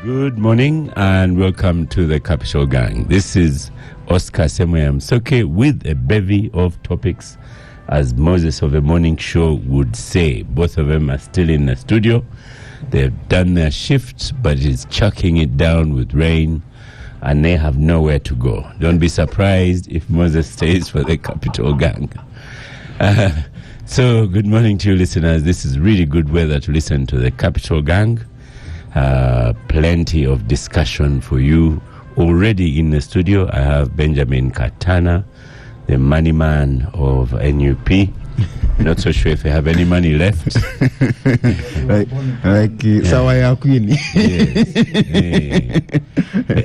Good morning and welcome to the Capital Gang. This is Oscar Semoyamsoke with a bevy of topics, as Moses of the morning show would say. Both of them are still in the studio. They've done their shifts, but it's chucking it down with rain and they have nowhere to go. Don't be surprised if Moses stays for the Capital Gang. So good morning to you listeners. This is really good weather to listen to the Capital Gang. Plenty of discussion for you. Already in the studio, I have Benjamin Katana, the money man of NUP. Not so sure if you have any money left. Sawaya Queen.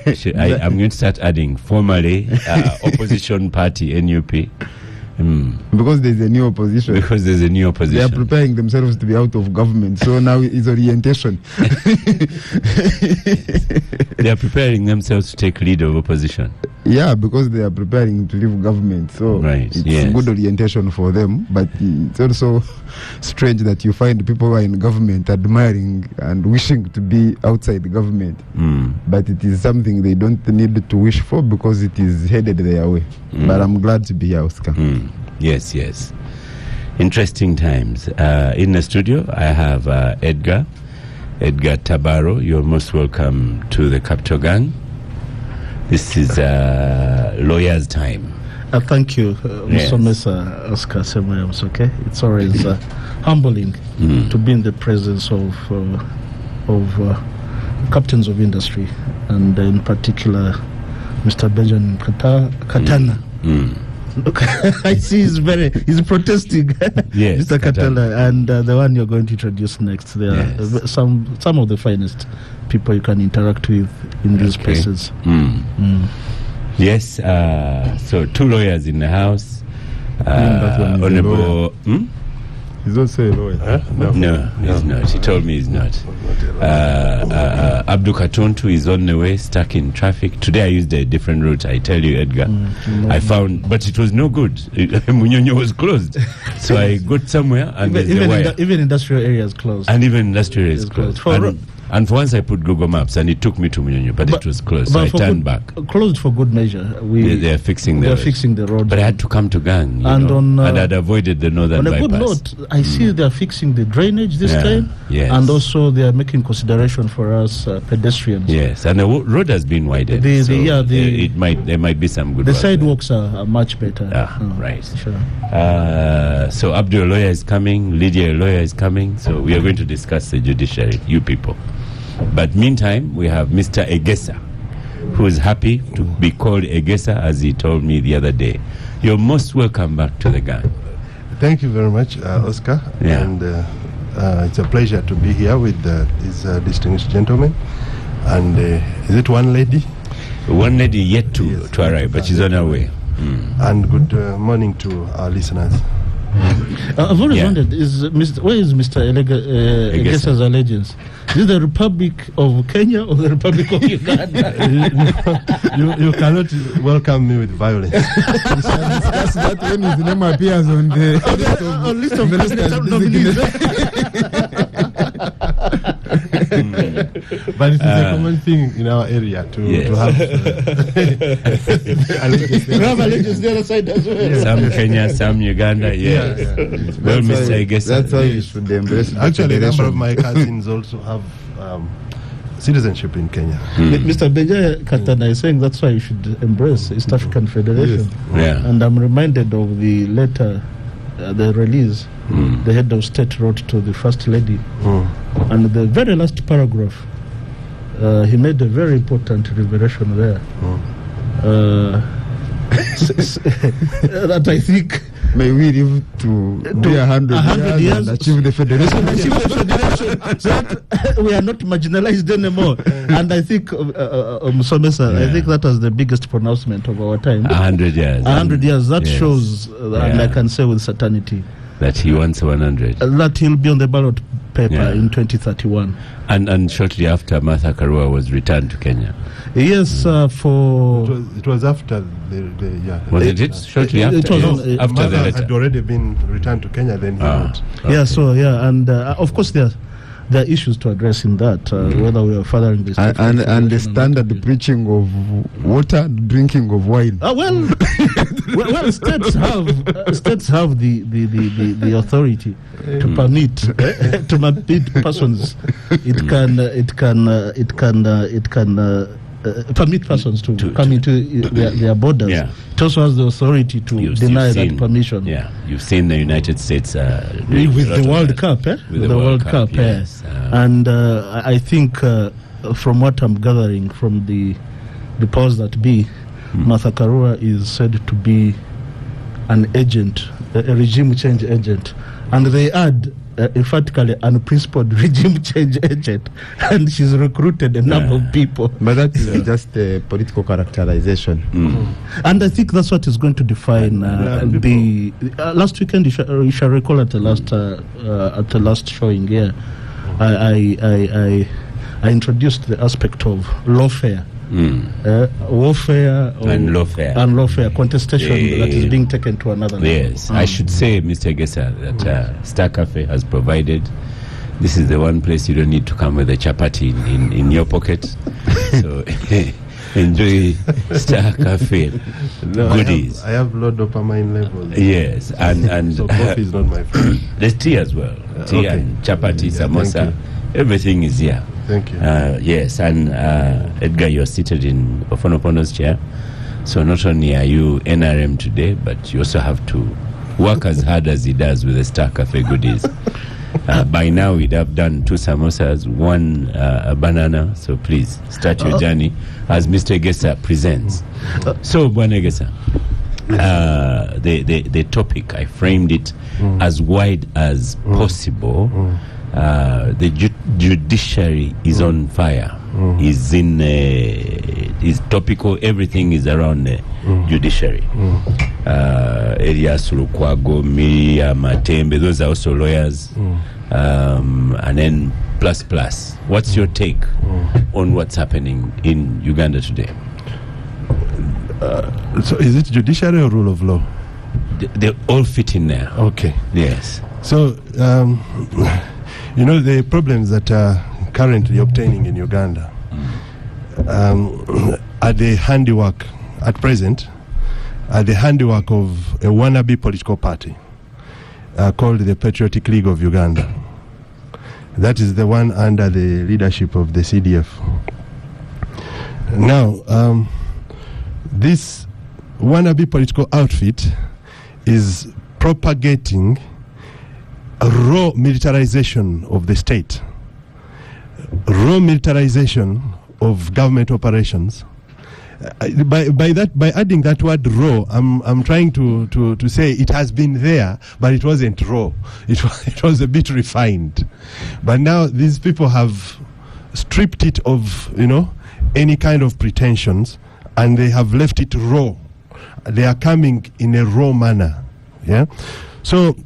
Yes. I'm going to start adding formally opposition party NUP. Because there's a new opposition. They are preparing themselves to be out of government. So now it's orientation. They are preparing themselves to take lead of opposition. Yeah, because they are preparing to leave government. So it's good orientation for them. But it's also strange that you find people who are in government admiring and wishing to be outside the government. But it is something they don't need to wish for because it is headed their way. But I'm glad to be here, Oscar. Yes. Interesting times. In the studio, I have Edgar Tabaro. You're most welcome to the Capital Gang. This is lawyer's time. Thank you, Mr. Oscar Semoyamsoke. It's always humbling to be in the presence of captains of industry, and in particular, Mr. Benjamin Katana. Look, I see he's protesting. Yes, Mr. Katana, and the one you're going to introduce next. There are some of the finest people you can interact with in these places. Yes, so two lawyers in the house. Honorable... He's also a lawyer. No, he's not. He told me he's not. Abdu Katuntu is on the way, stuck in traffic. Today I used a different route, I tell you, Edgar. I found, but it was no good. Munyonyo was closed. So I got somewhere and even industrial areas closed. And even industrial areas closed. And for once I put Google Maps and it took me to Munyonyo, but it was closed. So I turned back. Closed for good measure. They are fixing the road. But I had to come to Gang. And I'd avoided the northern bypass. On a good note, I see they are fixing the drainage this time. Yes. And also they are making consideration for us pedestrians. Yes, and the road has been widened. There might be some good. The sidewalks are much better. Right. Sure. So Abdul lawyer is coming, Lydia lawyer is coming. So we are going to discuss the judiciary, you people. But meantime, we have Mr. Egesa, who is happy to be called Egesa, as he told me the other day. You're most welcome back to the gang. Thank you very much, Oscar. Yeah. And it's a pleasure to be here with these distinguished gentlemen. And is it one lady? One lady yet to arrive, but she's on her way. And good morning to our listeners. I've always wondered, where is Mr. Egesa's allegiance? Is it the Republic of Kenya or the Republic of Uganda? you cannot welcome me with violence. We shall discuss that when his name appears on the list of nominees. But it is a common thing in our area to have allegiance the other side as well. Yeah. Some Kenya, some Uganda. Well, Mr. Egesa. That's why you should embrace. Actually, a number of my cousins also have citizenship in Kenya. Mr. Benjamin Katana is saying that's why you should embrace East African Federation. Yes. Yeah. And I'm reminded of the letter, the release the head of state wrote to the First Lady. And the very last paragraph, he made a very important revelation there. That I think may we live to be 100 years and achieve the federation. So that we are not marginalized anymore. And I think, Musomesa, I think that was the biggest pronouncement of our time. 100 years. 100 years. That shows, and I can say with certainty, that he wants 100. That he'll be on the ballot paper in 2031. And shortly after, Martha Karua was returned to Kenya. Yes, It was after Was it shortly after? It was after the letter. had already been returned to Kenya, then he wrote. Okay. And of course there are issues to address in that, whether we are furthering this. And the standard preaching of water, drinking of wine. Well, states have the authority to permit persons. It can permit persons to come into their borders. Yeah. It also has the authority to deny that permission. Yeah, you've seen the United States with the World Cup, With the World Cup, yes. And I think from what I'm gathering from the powers that be, Martha Karua is said to be an agent, a regime change agent, and they add emphatically unprincipled regime change agent, and she's recruited a number of people. But that is just a political characterization. And I think that's what is going to define the last weekend. You shall recall at the last showing here, I introduced the aspect of lawfare. Warfare and lawfare contestation that is being taken to another level. Yes, I should say, Mr. Gesa, that Star Cafe has provided. This is the one place you don't need to come with a chapati in your pocket. So enjoy Star Cafe goodies. I have low dopamine levels. Yes, and so coffee is not my friend. There's tea as well. Tea and chapati, samosa, everything is here. Thank you. Yes, and Edgar, you're seated in Ofonopono's chair. So not only are you NRM today, but you also have to work as hard as he does with the Star Cafe goodies. By now, we'd have done 2 samosas, 1 banana. So please start your journey as Mr. Gesa presents. So, Bwana Gesa, the topic, I framed it as wide as possible. The judiciary is on fire. Is topical. Everything is around the judiciary. Elias Lukwago, Miriam Matembe, those are also lawyers. And then plus. What's your take on what's happening in Uganda today? So is it judiciary or rule of law? They all fit in there. Okay. Yes. So, the problems that are currently obtaining in Uganda are the handiwork, at present, are the handiwork of a wannabe political party called the Patriotic League of Uganda. That is the one under the leadership of the CDF. Now, this wannabe political outfit is propagating a raw militarization of the state, raw militarization of government operations. By adding that word raw, I'm trying to say it has been there, but it wasn't raw. It was a bit refined. But now these people have stripped it of any kind of pretensions, and they have left it raw. They are coming in a raw manner. Yeah. So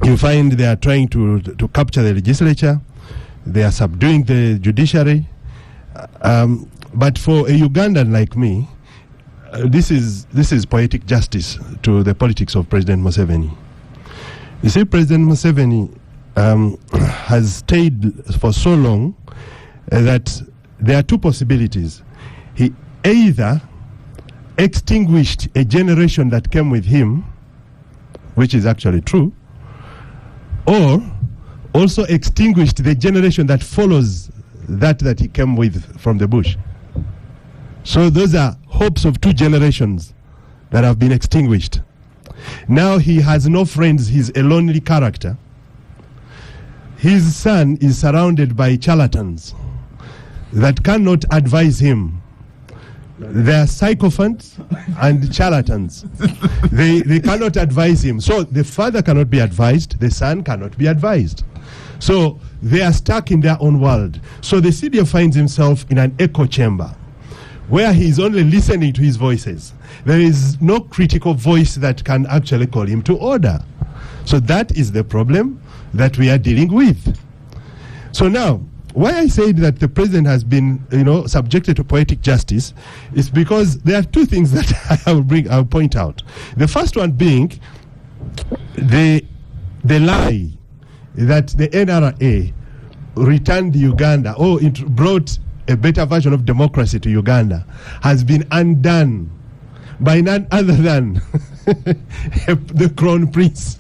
you find they are trying to capture the legislature. They are subduing the judiciary. But for a Ugandan like me, this is poetic justice to the politics of President Museveni. You see, President Museveni has stayed for so long that there are 2 possibilities. He either extinguished a generation that came with him, which is actually true, or also extinguished the generation that follows that he came with from the bush. So those are hopes of 2 generations that have been extinguished. Now he has no friends. He's a lonely character. His son is surrounded by charlatans that cannot advise him. They are sycophants and charlatans. They cannot advise him. So the father cannot be advised, the son cannot be advised. So they are stuck in their own world. So the CDF finds himself in an echo chamber where he is only listening to his voices. There is no critical voice that can actually call him to order. So that is the problem that we are dealing with. So now, why I said that the president has been, subjected to poetic justice is because there are 2 things that I'll point out. The first one being the lie that the NRA returned Uganda, or it brought a better version of democracy to Uganda, has been undone by none other than the Crown Prince.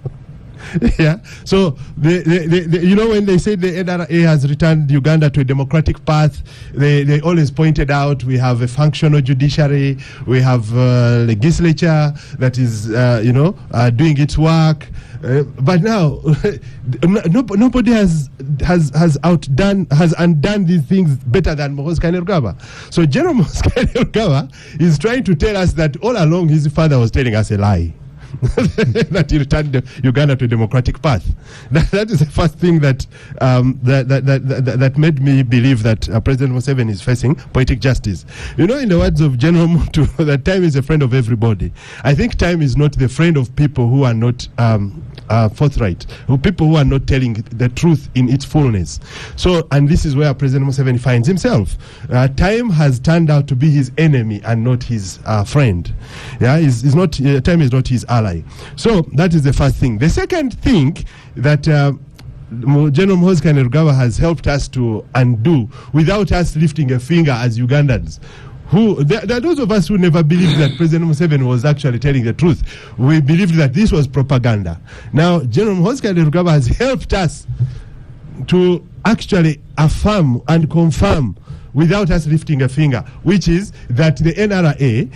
Yeah. So you know, when they say the NRA has returned Uganda to a democratic path, they always pointed out we have a functional judiciary, we have legislature that is doing its work. But now nobody has undone these things better than Moses Kainerugaba. So General Moses Kainerugaba is trying to tell us that all along his father was telling us a lie. That he returned Uganda to a democratic path. That is the first thing that made me believe that President Museveni is facing poetic justice. You know, in the words of General Mutu, that time is a friend of everybody. I think time is not the friend of people who are not forthright, people who are not telling the truth in its fullness. So, and this is where President Museveni finds himself. Time has turned out to be his enemy and not his friend. Yeah, time is not his ally. So that is the first thing. The second thing that General Moses Kainerugaba has helped us to undo without us lifting a finger as Ugandans. There are those of us who never believed that President Museveni was actually telling the truth. We believed that this was propaganda. Now, General Moses Kainerugaba has helped us to actually affirm and confirm without us lifting a finger, which is that the NRA,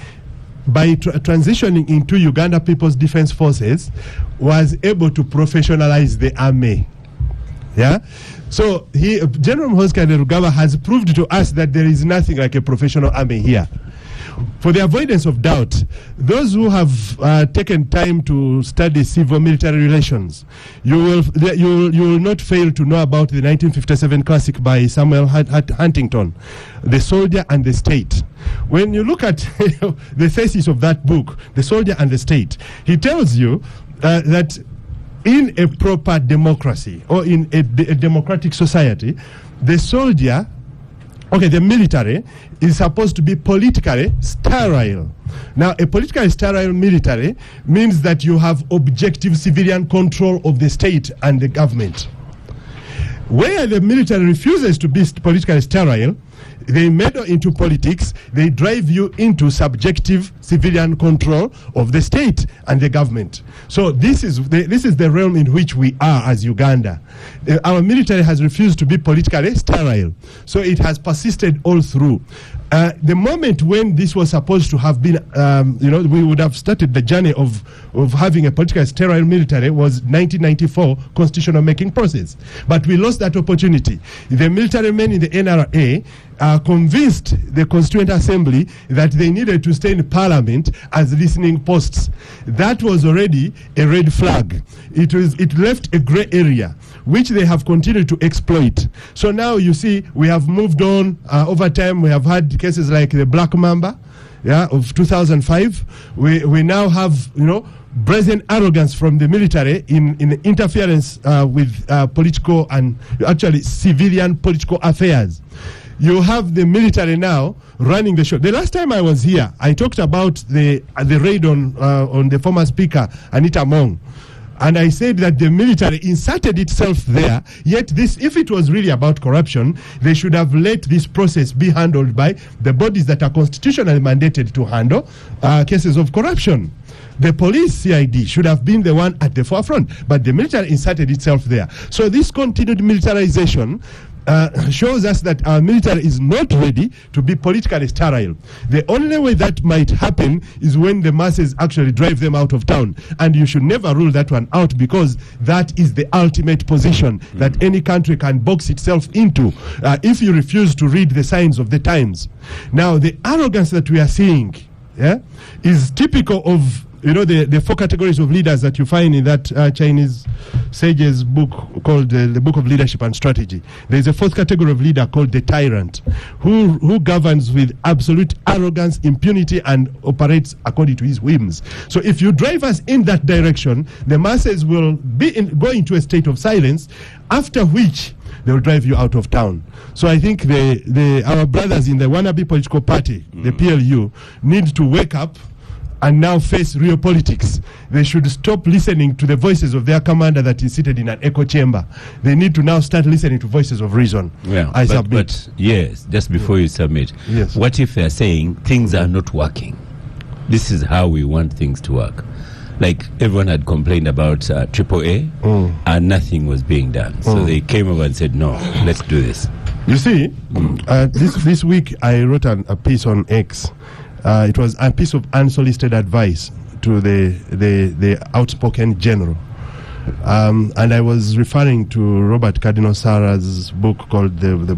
by transitioning into Uganda People's Defense Forces, was able to professionalize the army. Yeah. So General Moses Kainerugaba has proved to us that there is nothing like a professional army here. For the avoidance of doubt, those who have taken time to study civil-military relations, you will not fail to know about the 1957 classic by Samuel Huntington, The Soldier and the State. When you look at the thesis of that book, The Soldier and the State, he tells you that in a proper democracy or in a democratic society, the military is supposed to be politically sterile. Now, a politically sterile military means that you have objective civilian control of the state and the government. Where the military refuses to be politically sterile, they meddle into politics, they drive you into subjective civilian control of the state and the government. So this is the realm in which we are as Uganda. Our military has refused to be politically sterile, so it has persisted all through. The moment when this was supposed to have been, we would have started the journey of having a politically sterile military was 1994 constitutional making process. But we lost that opportunity. The military men in the NRA convinced the Constituent Assembly that they needed to stay in Parliament as listening posts. That was already a red flag. It left a grey area, which they have continued to exploit. So now you see we have moved on. Over time we have had cases like the Black Mamba of 2005. We now have brazen arrogance from the military in interference with political and actually civilian political affairs. You have the military now running the show. The last time I was here, I talked about the raid on the former speaker, Anita Mong. And I said that the military inserted itself there, yet if it was really about corruption, they should have let this process be handled by the bodies that are constitutionally mandated to handle cases of corruption. The police CID should have been the one at the forefront, but the military inserted itself there. So this continued militarization shows us that our military is not ready to be politically sterile. The only way that might happen is when the masses actually drive them out of town. And you should never rule that one out, because that is the ultimate position that any country can box itself into if you refuse to read the signs of the times. Now, the arrogance that we are seeing is typical of the four categories of leaders that you find in that Chinese sage's book called the Book of Leadership and Strategy. There's a fourth category of leader called the tyrant, who governs with absolute arrogance, impunity, and operates according to his whims. So if you drive us in that direction, the masses will go into a state of silence, after which they will drive you out of town. So I think our brothers in the wannabe political party, the PLU, need to wake up and now face real politics. They should stop listening to the voices of their commander that is seated in an echo chamber. They need to now start listening to voices of reason. Yeah, but yes, just before you submit, yes. What if they're saying things are not working? This is how we want things to work. Like everyone had complained about AAA, and nothing was being done. So they came over and said, no, let's do this. You see, this week I wrote a piece on X. It was a piece of unsolicited advice to the outspoken general. And I was referring to Robert Cardinal Sarah's book called The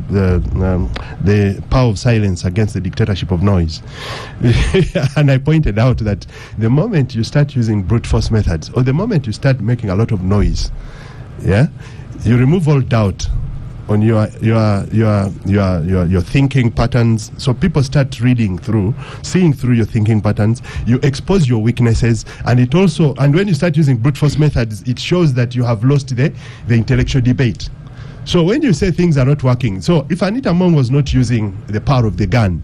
Power of Silence Against the Dictatorship of Noise. And I pointed out that the moment you start using brute force methods, or the moment you start making a lot of noise, you remove all doubt on your thinking patterns. So people start seeing through your thinking patterns. You expose your weaknesses, and when you start using brute force methods, it shows that you have lost the intellectual debate. So when you say things are not working, so if Anita Mong was not using the power of the gun,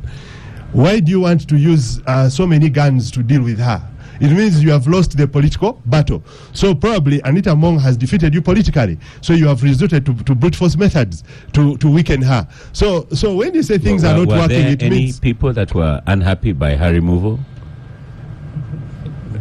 why do you want to use so many guns to deal with her? It means you have lost the political battle. So probably Anita Mong has defeated you politically. So you have resorted to brute force methods to weaken her. So when you say things are not working, it means people that were unhappy by her removal.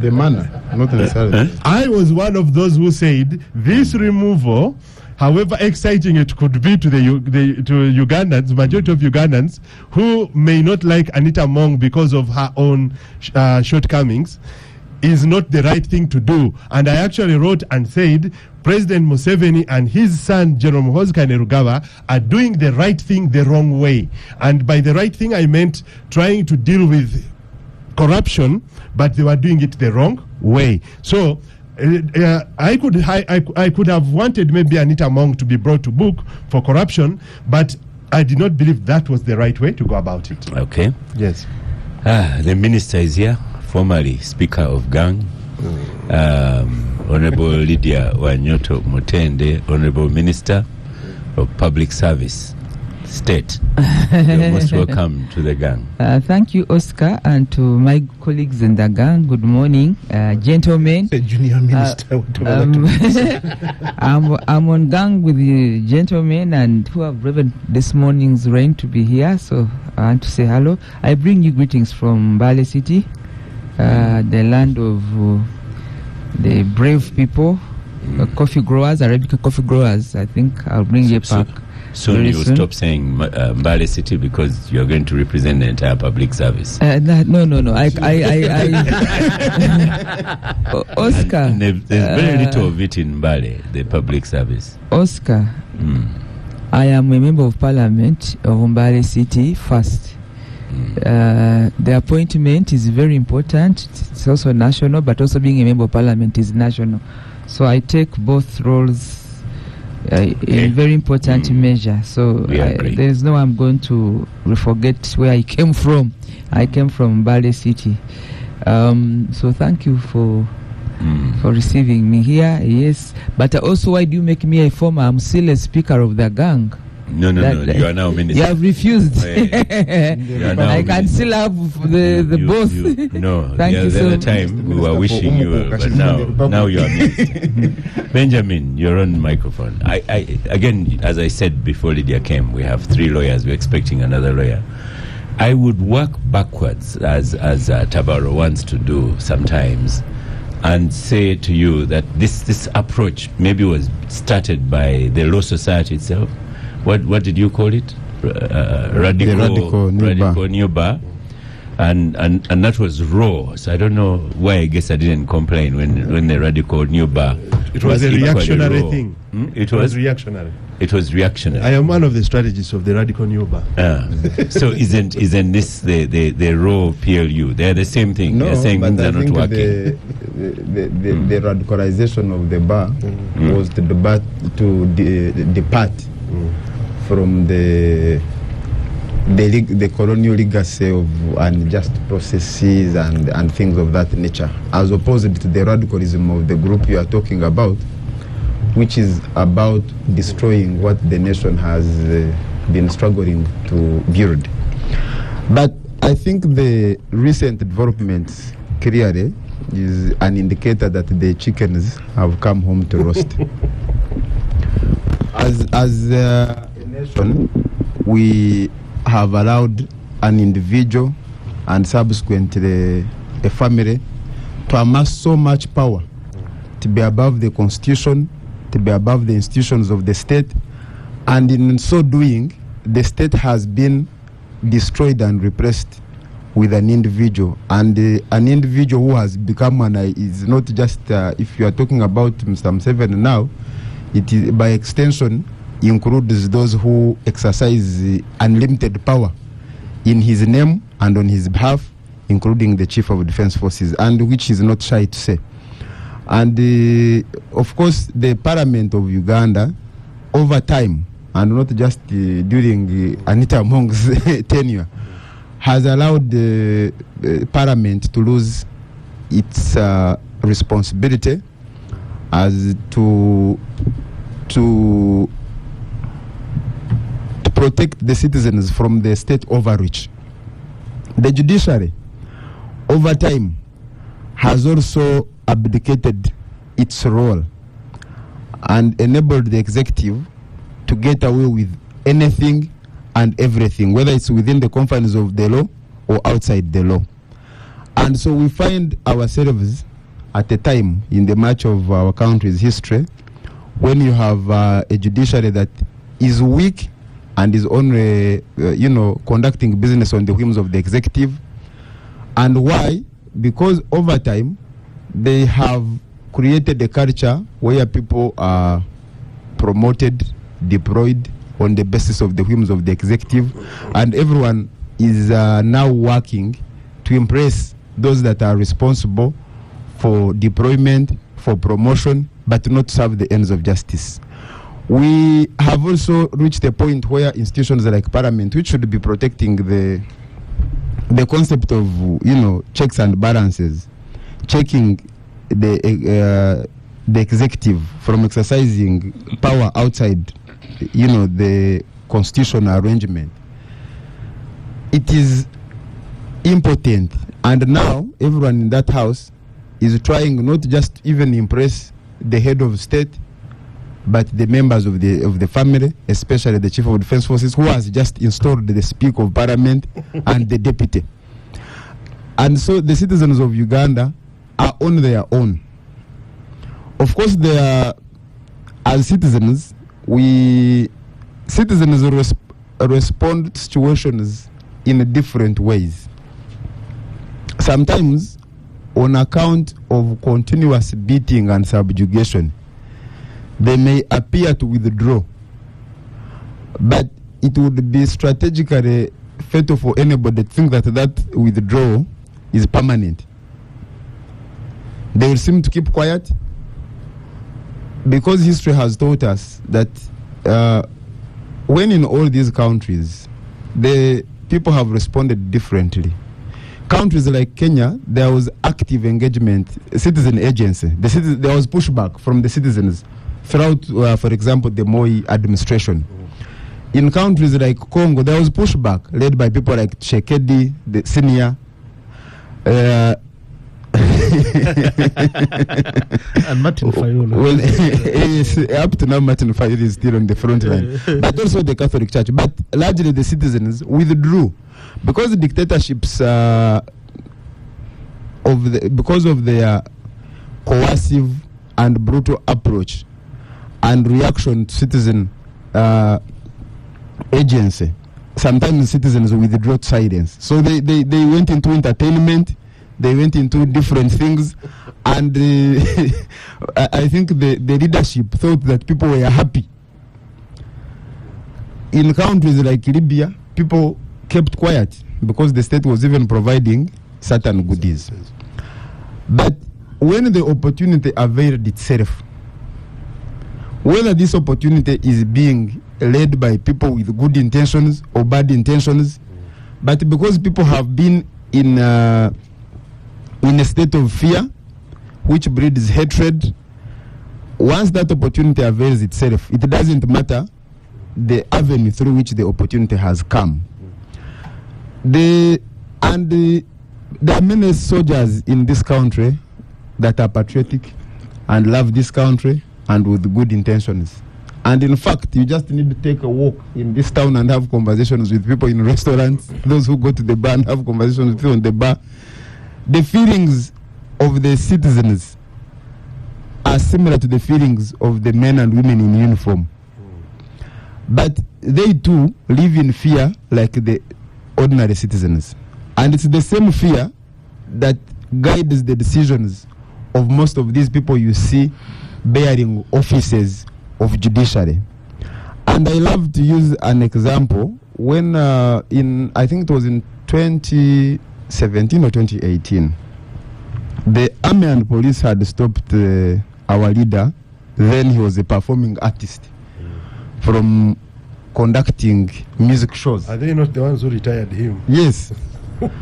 The manner, not necessarily. I was one of those who said this removal, however exciting it could be to to Ugandans, majority of Ugandans who may not like Anita Mong because of her own shortcomings, is not the right thing to do. And I actually wrote and said President Museveni and his son General Muhoozi Kainerugaba are doing the right thing the wrong way. And by the right thing I meant trying to deal with corruption, but they were doing it the wrong way. So I could have wanted maybe Anita Mong to be brought to book for corruption, but I did not believe that was the right way to go about it. Okay. Yes. The minister is here, formerly Speaker of Gang, Honorable Lydia Wanyoto Mutende, Honorable Minister of Public Service, State. You're most welcome to the gang. Thank you, Oscar, and to my colleagues in the gang. Good morning, gentlemen. The junior minister. I'm on gang with the gentlemen and who have driven this morning's rain to be here. So I want to say hello. I bring you greetings from Mbale City, the land of the brave people, coffee growers, Arabic coffee growers. I think I'll bring you back. Soon you will stop saying Mbale City because you're going to represent the entire public service. No. Oscar. And there's very little of it in Mbale, the public service. Oscar, I am a member of Parliament of Mbale City first. The appointment is very important. It's also national, but also being a member of Parliament is national. So I take both roles in very important measure. So there is no I'm going to forget where I came from. I came from Mbale City. So thank you for receiving me here. Yes, but also why do you make me a former? I'm still a speaker of the gang. No. You are now minister. You have refused. I can still have the both. Thank you the other time we were wishing you, but now you are minister. Benjamin, you're on microphone. I again, as I said before Lydia came, we have 3 lawyers. We're expecting another lawyer. I would work backwards, as Tabaro wants to do sometimes, and say to you that this approach maybe was started by the Law Society itself. What did you call it? Radical New Bar. And that was raw. So I don't know why. I guess I didn't complain when the Radical New Bar. It was a reactionary thing. It was reactionary. It was reactionary. I am one of the strategists of the Radical New Bar. So isn't this the raw PLU? They're the same thing. No, they're saying but things are not working. The radicalization of the bar was to depart from the colonial legacy of unjust processes and things of that nature, as opposed to the radicalism of the group you are talking about, which is about destroying what the nation has been struggling to build. But I think the recent developments clearly is an indicator that the chickens have come home to roast. As a nation, we have allowed an individual and subsequently a family to amass so much power, to be above the constitution, to be above the institutions of the state, and in so doing, the state has been destroyed and repressed with an individual, and an individual who has become is not just if you are talking about Mr. Museveni now, it is by extension includes those who exercise unlimited power in his name and on his behalf, including the Chief of Defence Forces, and which is not shy to say. And of course, the Parliament of Uganda, over time, and not just during Anita Among's tenure, has allowed the Parliament to lose its responsibility as to protect the citizens from the state overreach. The judiciary, over time, has also abdicated its role and enabled the executive to get away with anything and everything, whether it's within the confines of the law or outside the law. And so we find ourselves at a time in the march of our country's history when you have a judiciary that is weak and is only, conducting business on the whims of the executive. And why? Because over time, they have created a culture where people are promoted, deployed on the basis of the whims of the executive, and everyone is now working to impress those that are responsible for deployment, for promotion, but not serve the ends of justice. We have also reached a point where institutions like Parliament, which should be protecting the concept of checks and balances, checking the executive from exercising power outside the constitutional arrangement, it is impotent. And now everyone in that house is trying not just even impress the head of state, but the members of the family, especially the Chief of Defence Forces, who has just installed the Speaker of Parliament and the Deputy. And so the citizens of Uganda are on their own. Of course, as citizens, respond to situations in different ways. Sometimes on account of continuous beating and subjugation, they may appear to withdraw, but it would be strategically fatal for anybody to think that withdrawal is permanent. They will seem to keep quiet, because history has taught us that when in all these countries, the people have responded differently. Countries like Kenya, there was active engagement, citizen agency. There was pushback from the citizens throughout, for example, the Moi administration. In countries like Congo, there was pushback led by people like Tshisekedi, the senior. And Martin Fayulu. Well, yes, up to now, Martin Fayulu is still on the front line. But also the Catholic Church. But largely the citizens withdrew because the dictatorships, because of their coercive and brutal approach and reaction to citizen agency. Sometimes citizens withdraw to silence. So they went into entertainment. They went into different things, and I think the leadership thought that people were happy. In countries like Libya, people kept quiet because the state was even providing certain goodies. But when the opportunity availed itself, whether this opportunity is being led by people with good intentions or bad intentions, but because people have been in a state of fear, which breeds hatred, once that opportunity avails itself, it doesn't matter the avenue through which the opportunity has come. there are many soldiers in this country that are patriotic and love this country and with good intentions. And in fact, you just need to take a walk in this town and have conversations with people in restaurants, those who go to the bar and have conversations with people in the bar. The feelings of the citizens are similar to the feelings of the men and women in uniform. But they too live in fear like the ordinary citizens. And it's the same fear that guides the decisions of most of these people you see bearing offices of judiciary. And I love to use an example when I think it was in 2017 or 2018, the army and police had stopped our leader. Then he was a performing artist from conducting music shows. Are they not the ones who retired him? Yes.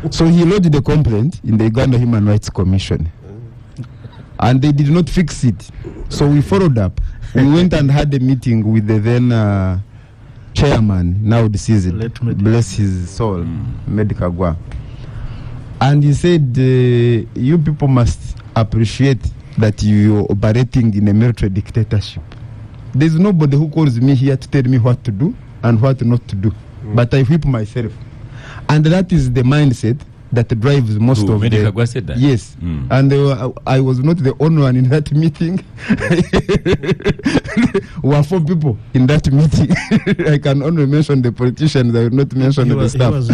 So he lodged a complaint in the Uganda Human Rights Commission. And they did not fix it. So we followed up. We went and had a meeting with the then chairman, now deceased, bless his soul, Medikagwa. And he said, you people must appreciate that you're operating in a military dictatorship. There's nobody who calls me here to tell me what to do and what not to do. But I whip myself. And that is the mindset that drives most of Medikagwa said that? Yes. And I was not the only one in that meeting. There were 4 people in that meeting. I can only mention the politicians. I will not mention the staff. He was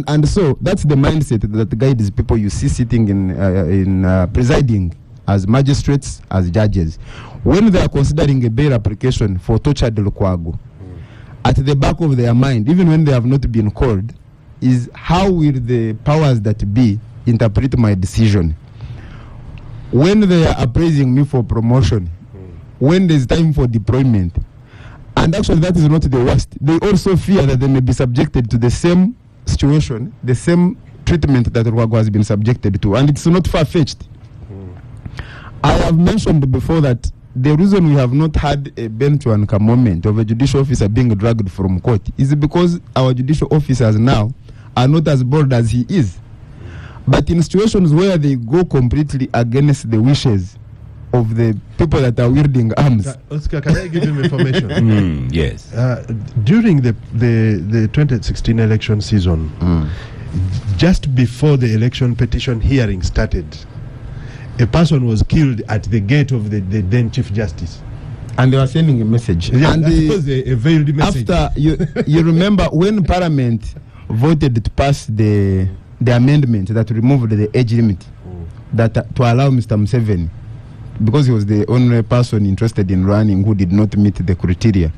and so that's the mindset that guides people you see sitting in presiding as magistrates, as judges. When they are considering a bail application for tortured Lukwago, at the back of their mind, even when they have not been called, is how will the powers that be interpret my decision? When they are appraising me for promotion, when there's time for deployment, and actually that is not the worst, they also fear that they may be subjected to the same situation, the same treatment that Rwago has been subjected to, and it's not far-fetched. I have mentioned before that the reason we have not had a bench-one-ka moment of a judicial officer being dragged from court is because our judicial officers now are not as bold as he is. But in situations where they go completely against the wishes of the people that are wielding arms. Oscar, can I give him information? Yes. During the 2016 election season, just before the election petition hearing started, a person was killed at the gate of the then Chief Justice. And they were sending a message. Yeah, and that was a veiled message. After, you remember when Parliament voted to pass the amendment that removed the age limit that to allow Mr. Museveni, because he was the only person interested in running who did not meet the criteria.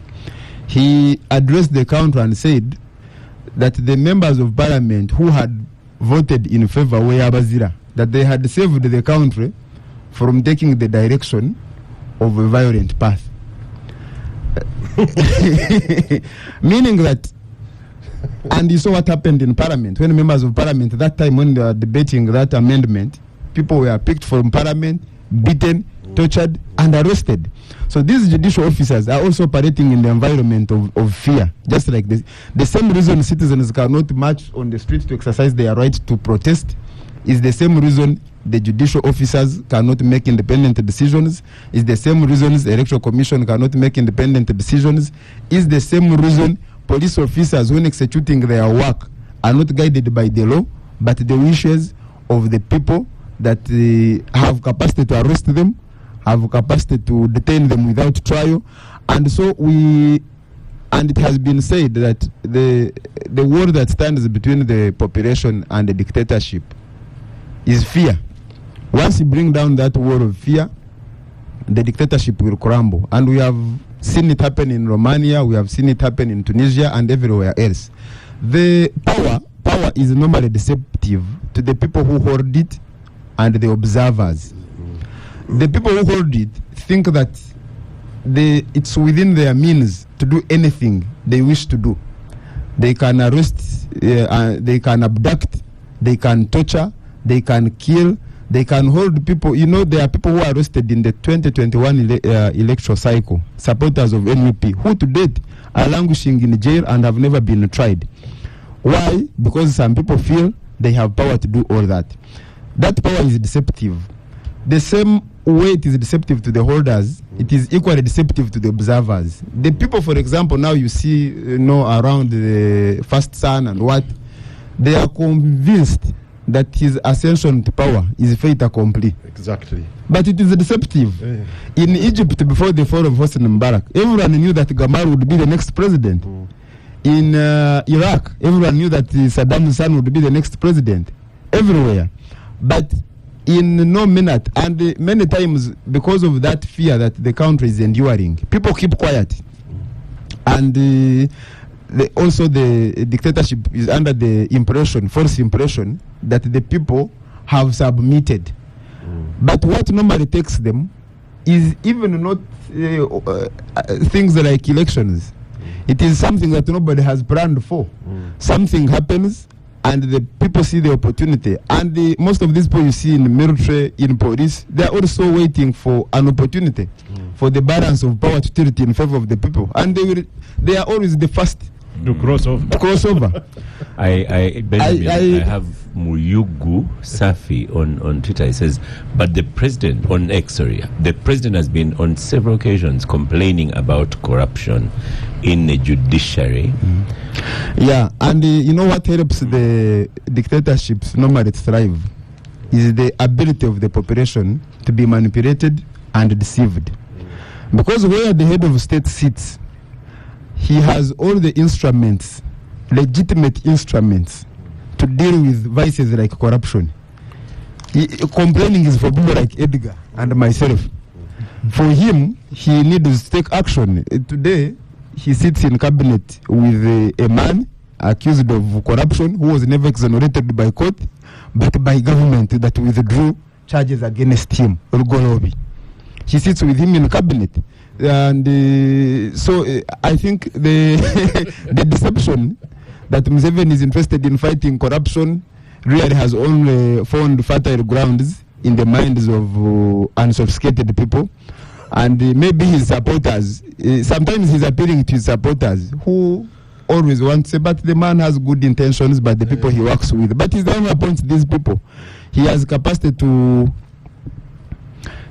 He addressed the country and said that the members of Parliament who had voted in favor were Abazira, that they had saved the country from taking the direction of a violent path. Meaning that, and you saw what happened in Parliament, when members of Parliament, that time when they were debating that amendment, people were picked from Parliament, beaten, tortured, and arrested. So these judicial officers are also operating in the environment of fear, just like this. The same reason citizens cannot march on the streets to exercise their right to protest is the same reason the judicial officers cannot make independent decisions, is the same reasons the Electoral Commission cannot make independent decisions, is the same reason police officers, when executing their work, are not guided by the law, but the wishes of the people that have capacity to arrest them, have capacity to detain them without trial. And so and it has been said that the wall that stands between the population and the dictatorship is fear. Once you bring down that wall of fear, the dictatorship will crumble. And we have seen it happen in Romania, we have seen it happen in Tunisia and everywhere else. The power is normally deceptive to the people who hold it and the observers. The people who hold it think that it's within their means to do anything they wish to do. They can arrest, they can abduct, they can torture, they can kill, they can hold people. You know, there are people who are arrested in the 2021 electoral cycle, supporters of NUP, who to date are languishing in jail and have never been tried. Why? Because some people feel they have power to do all that. That power is deceptive. The same way it is deceptive to the holders, it is equally deceptive to the observers. The people, for example, now you see, around the first son and what, they are convinced that his ascension to power is fait accompli. Exactly. But it is deceptive. In Egypt, before the fall of Hosni Mubarak, everyone knew that Gamal would be the next president. In Iraq, everyone knew that Saddam Hussein would be the next president. Everywhere. But in no minute, and many times because of that fear that the country is enduring, people keep quiet. And also the dictatorship is under the false impression that the people have submitted. But what normally takes them is even not things like elections. It is something that nobody has planned for. Something happens and the people see the opportunity. And most of these people you see in the military, in police, they are also waiting for an opportunity for the balance of power to tilt in favor of the people. And they are always the first to cross over. I have Muyugu Safi on Twitter. He says, but the president on X, the president has been on several occasions complaining about corruption in the judiciary. Yeah, and you know what helps the dictatorships normally thrive is the ability of the population to be manipulated and deceived. Because where the head of state sits, he has all the instruments, legitimate instruments, to deal with vices like corruption. Complaining is for people like Edgar and myself. For him, he needs to take action. Today, he sits in cabinet with a man accused of corruption who was never exonerated by court, but by government that withdrew charges against him, Rugolobi. He sits with him in cabinet. And so I think the the deception that Museveni is interested in fighting corruption really has only found fertile grounds in the minds of unsophisticated people. And maybe his supporters, sometimes he's appealing to his supporters who always want to say, but the man has good intentions, but the people he works with. But he's the one who appoints these people. He has capacity to,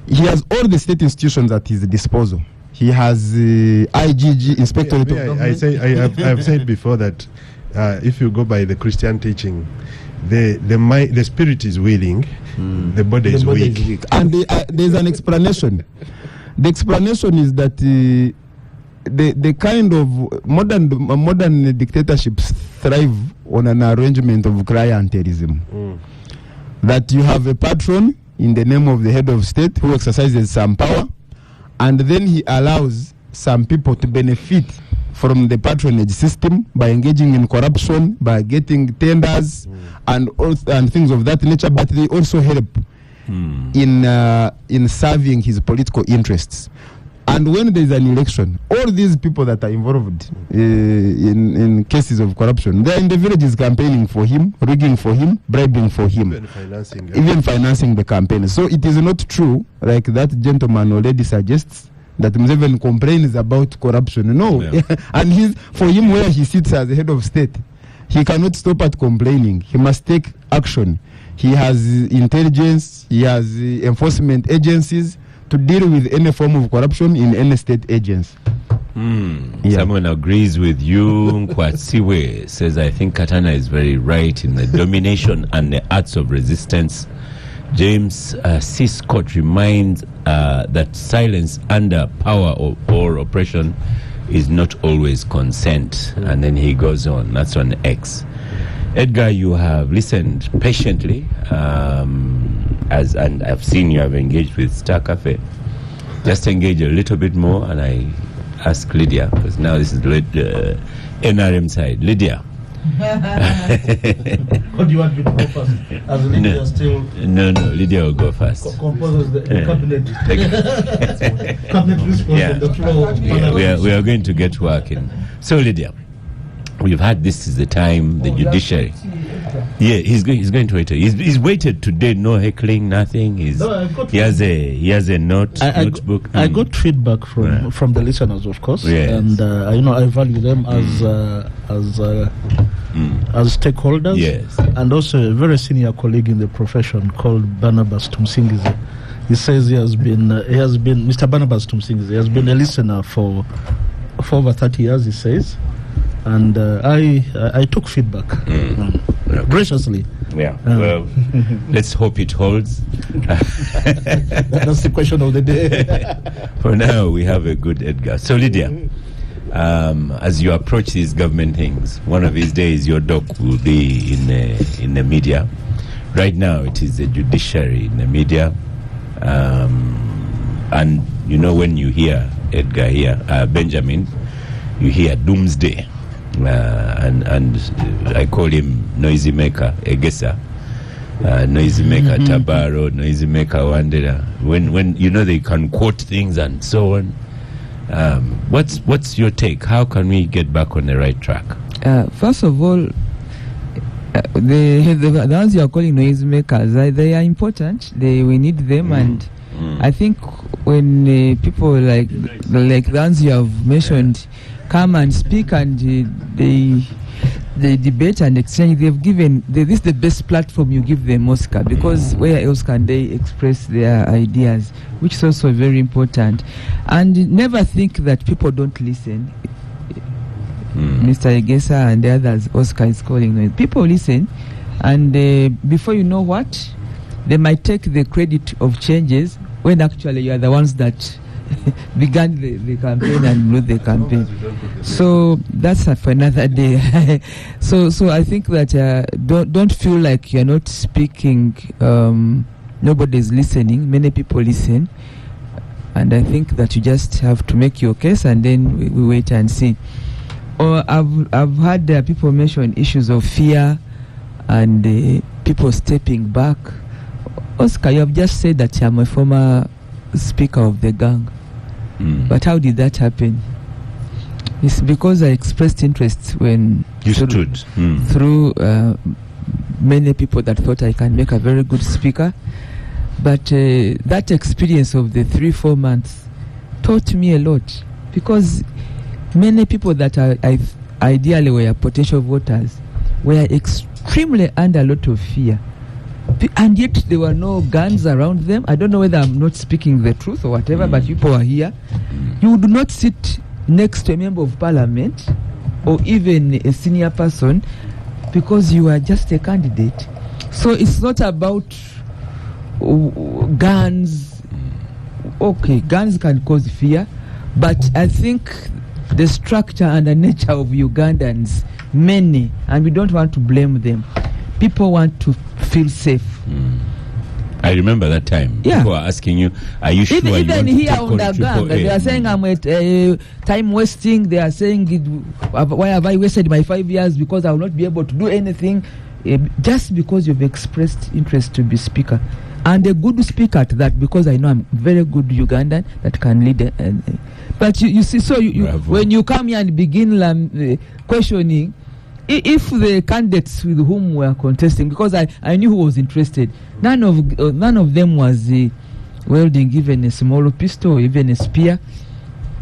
he has all the state institutions at his disposal. He has IGG, Inspectorate of Government. I have said before that if you go by the Christian teaching, the spirit is willing, the body is weak. And there's an explanation. The explanation is that the kind of modern dictatorships thrive on an arrangement of clientelism. That you have a patron in the name of the head of state who exercises some power, and then he allows some people to benefit from the patronage system by engaging in corruption, by getting tenders and things of that nature, but they also help in serving his political interests. And when there is an election, all these people that are involved in cases of corruption, they are in the villages campaigning for him, rigging for him, bribing for him, even financing the campaign. So it is not true, like that gentleman already suggests, that Museveni complains about corruption. No. Yeah. And for him, where he sits as the head of state, he cannot stop at complaining. He must take action. He has intelligence, he has enforcement agencies to deal with any form of corruption in any state agency. Someone agrees with you. Nkwatsiwe says, I think Katana is very right in the domination and the arts of resistance. James C. Scott reminds that silence under power or oppression is not always consent. And then he goes on. That's on X. Edgar, you have listened patiently, and I've seen you have engaged with Star Cafe. Just engage a little bit more, and I ask Lydia, because now this is NRM side. Lydia. What do you want me to go first? As Lydia still... No, Lydia will go first. Composes the cabinet. Cabinet response on the floor. We are going to get working. So, Lydia, we've had this is the time, the judiciary. Yeah, he's going to wait. He's waited today, no heckling, nothing. He has a notebook. I got feedback from the listeners, of course, and I value them as as stakeholders. Yes. And also a very senior colleague in the profession called Barnabas Tumsingize. He says he has been Mr. Barnabas Tumsingize. He has been a listener for over 30 years, he says. And I took feedback graciously. Yeah. Well, let's hope it holds. That's the question of the day. For now, we have a good Edgar. So, Lydia, as you approach these government things, one of these days your doc will be in the media. Right now, it is the judiciary in the media. And, you know, when you hear Edgar here, Benjamin, you hear doomsday. And I call him noisy maker, Egesa, noisy maker, Tabaro, noisy maker, Wandera. When you know they can quote things and so on. What's your take? How can we get back on the right track? First of all, the ones you are calling noise makers, they are important. We need them, and I think when people like the ones you have mentioned come and speak and they debate and exchange, they've given this is the best platform you give them, Oscar, because where else can they express their ideas, which is also very important. And never think that people don't listen. Mr. Egesa and the others, Oscar is calling, people listen, and before you know what, they might take the credit of changes when actually you are the ones that began the campaign and blew the campaign. So that's for another day. So I think that don't feel like you're not speaking. Nobody's listening. Many people listen, and I think that you just have to make your case, and then we wait and see. Or I've had people mention issues of fear and people stepping back. Oscar, you have just said that I'm a former speaker of the gang. But how did that happen? It's because I expressed interest when you stood through many people that thought I can make a very good speaker. But that experience of the 3-4 months taught me a lot, because many people that ideally were potential voters were extremely under a lot of fear. And yet there were no guns around them. I don't know whether I'm not speaking the truth or whatever, but people are here. You would not sit next to a member of parliament or even a senior person because you are just a candidate. So it's not about guns. Okay, guns can cause fear, but I think the structure and the nature of Ugandans, many, and we don't want to blame them, people want to feel safe. I remember that time. Yeah. People are asking you, are you sure even you want here to on the gang, they are saying I'm at time wasting. They are saying, why have I wasted my 5 years because I will not be able to do anything, just because you've expressed interest to be speaker. And a good speaker at that, because I know I'm very good Ugandan that can lead. But you see, so when you come here and begin questioning, if the candidates with whom we are contesting, because I knew who was interested, none of them was wielding even a small pistol, even a spear.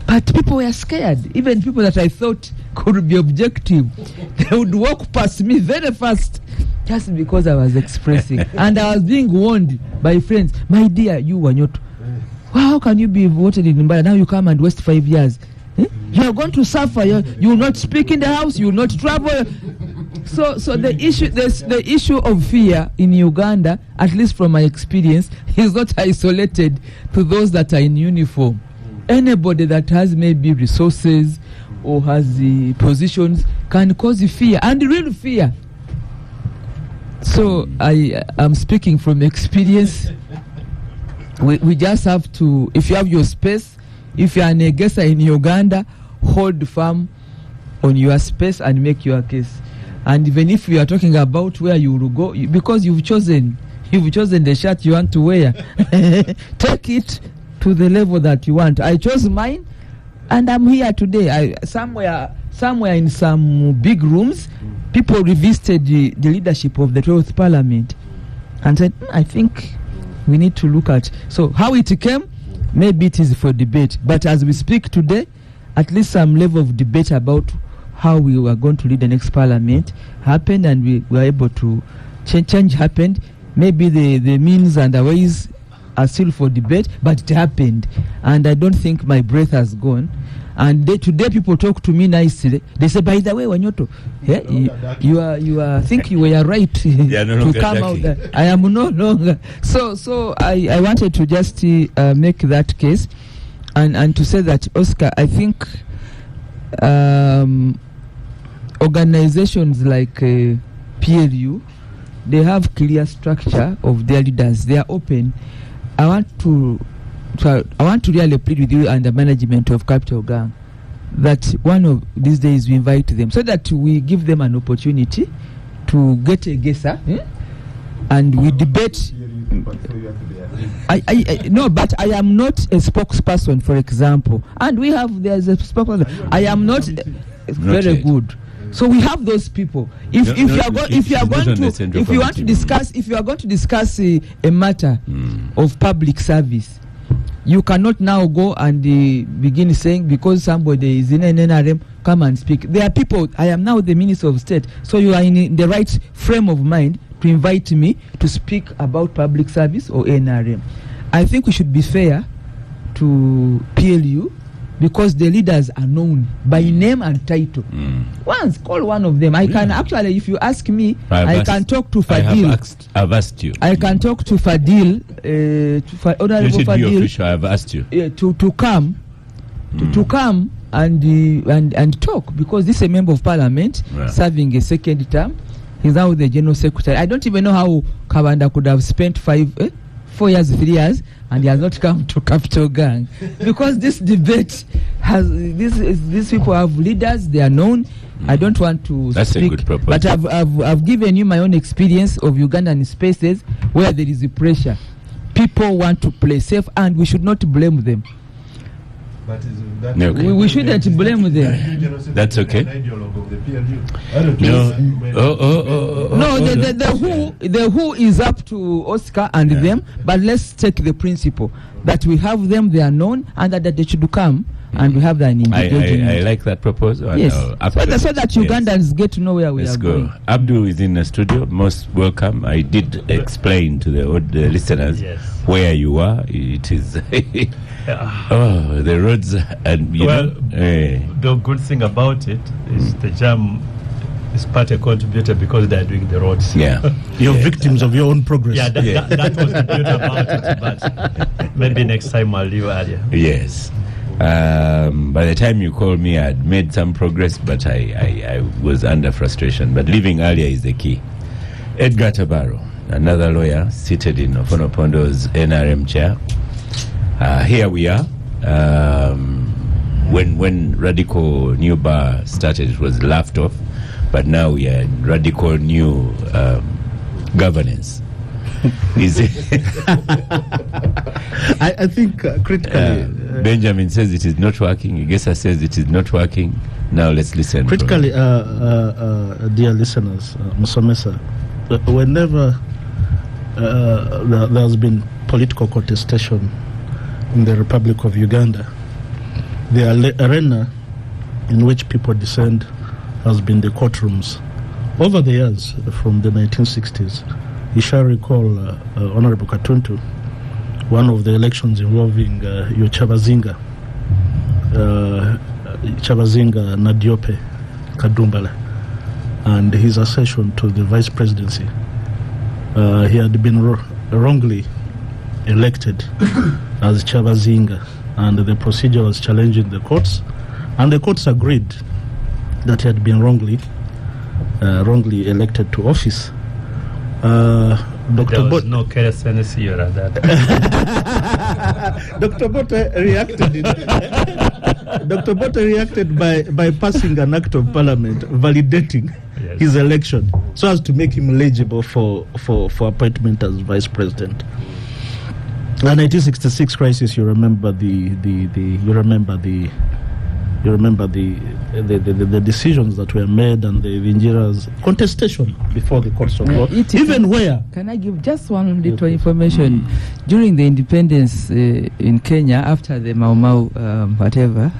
But people were scared. Even people that I thought could be objective, they would walk past me very fast just because I was expressing. And I was being warned by friends, my dear, you were not. How can you be voted in Mbala? Now you come and waste 5 years. You are going to suffer. You will not speak in the house. You will not travel. So the issue of fear in Uganda, at least from my experience, is not isolated to those that are in uniform. Anybody that has maybe resources or has the positions can cause fear, and real fear. So I am speaking from experience. We just have to, if you have your space, if you are an Egesa in Uganda, hold firm on your space and make your case. And even if we are talking about where you will go, because you've chosen the shirt you want to wear, take it to the level that you want. I chose mine, and I'm here today. Somewhere in some big rooms, people revisited the leadership of the 12th Parliament and said, I think we need to look at. So how it came, maybe it is for debate. But as we speak today, at least some level of debate about how we were going to lead the next parliament happened, and we were able to change happened. Maybe the means and the ways are still for debate, but it happened, and I don't think my breath has gone. And today people talk to me nicely. They say, by the way, Wanyoto, you are think you were right to come out. I am no longer. So I wanted to just make that case, and to say that, Oscar, I think organizations like PLU, they have clear structure of their leaders. They are open. I want to really plead with you and the management of Capital Gang that one of these days we invite them so that we give them an opportunity to get a guesser, and we debate. No, but I am not a spokesperson, for example, and there's a spokesperson. I am not very good. So we have those people. If you are going to discuss a matter of public service, you cannot now go and begin saying because somebody is in an NRM, come and speak. There are people. I am now the Minister of State, so you are in the right frame of mind to invite me to speak about public service or NRM. I think we should be fair to PLU, because the leaders are known by name and title. Once call one of them. I can actually, if you ask me, I can talk to Fadil. I've asked you. I can talk to Fadil, Honorable Fadil. I've asked you to come, to come and talk, because this is a member of parliament serving a second term. He's now the general secretary. I don't even know how Kawanda could have spent 4 years, 3 years, and he has not come to Capital Gang, because this debate has these people have leaders, they are known. I don't want to speak, a good proposal. But I've given you my own experience of Ugandan spaces where there is a pressure. People want to play safe, and we should not blame them. But we shouldn't blame them. That's okay. The who is up to Oscar and them, but let's take the principle that we have them, they are known, and that they should come, and we have that engagement. I like that proposal. Yes, so that Ugandans get to know where we are going. Abdul is in the studio. Most welcome. I did explain to the listeners where you are. It is the roads, and the good thing about it is the jam is part a contributor because they are doing the roads. You're victims of your own progress. That was the beauty about it, but maybe next time I'll leave earlier. Yes. By the time you called me, I had made some progress, but I was under frustration. But leaving earlier is the key. Edgar Tabaro, another lawyer seated in Ofonopondo's NRM chair. Here we are. When Radical New Bar started, it was laughed off, but now we are in Radical New Governance. Is it? I think critically. Benjamin says it is not working. Igesa says it is not working. Now let's listen. Critically, dear listeners, Musomesa, whenever there has been political contestation in the Republic of Uganda, the arena in which people descend has been the courtrooms. Over the years, from the 1960s, you shall recall Honorable Katuntu, one of the elections involving Chabazinga Nadiope Kadumbala, and his accession to the vice presidency. He had been wrongly elected as Chabazinga, and the procedure was challenged in the courts, and the courts agreed that he had been wrongly elected to office. There was no KSNC or that. Dr. Bote reacted. Dr. Bote reacted by passing an act of parliament validating his election, so as to make him eligible for appointment as vice president. The 1966 crisis, you remember the decisions that were made, and the Vinjira's contestation before the courts of law. Even where? Can I give just one little information? During the independence in Kenya, after the Mau Mau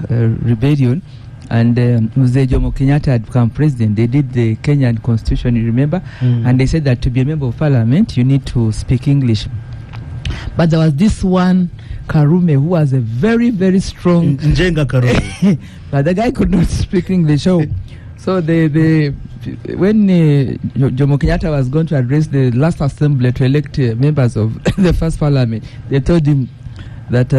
rebellion, and Mzee Jomo Kenyatta had become president. They did the Kenyan constitution, you remember? And they said that to be a member of parliament, you need to speak English. But there was this one Karume who was a very, very strong Njenga Karume. but the guy could not speak English. So when Jomo Kenyatta was going to address the last assembly to elect members of the first parliament, they told him that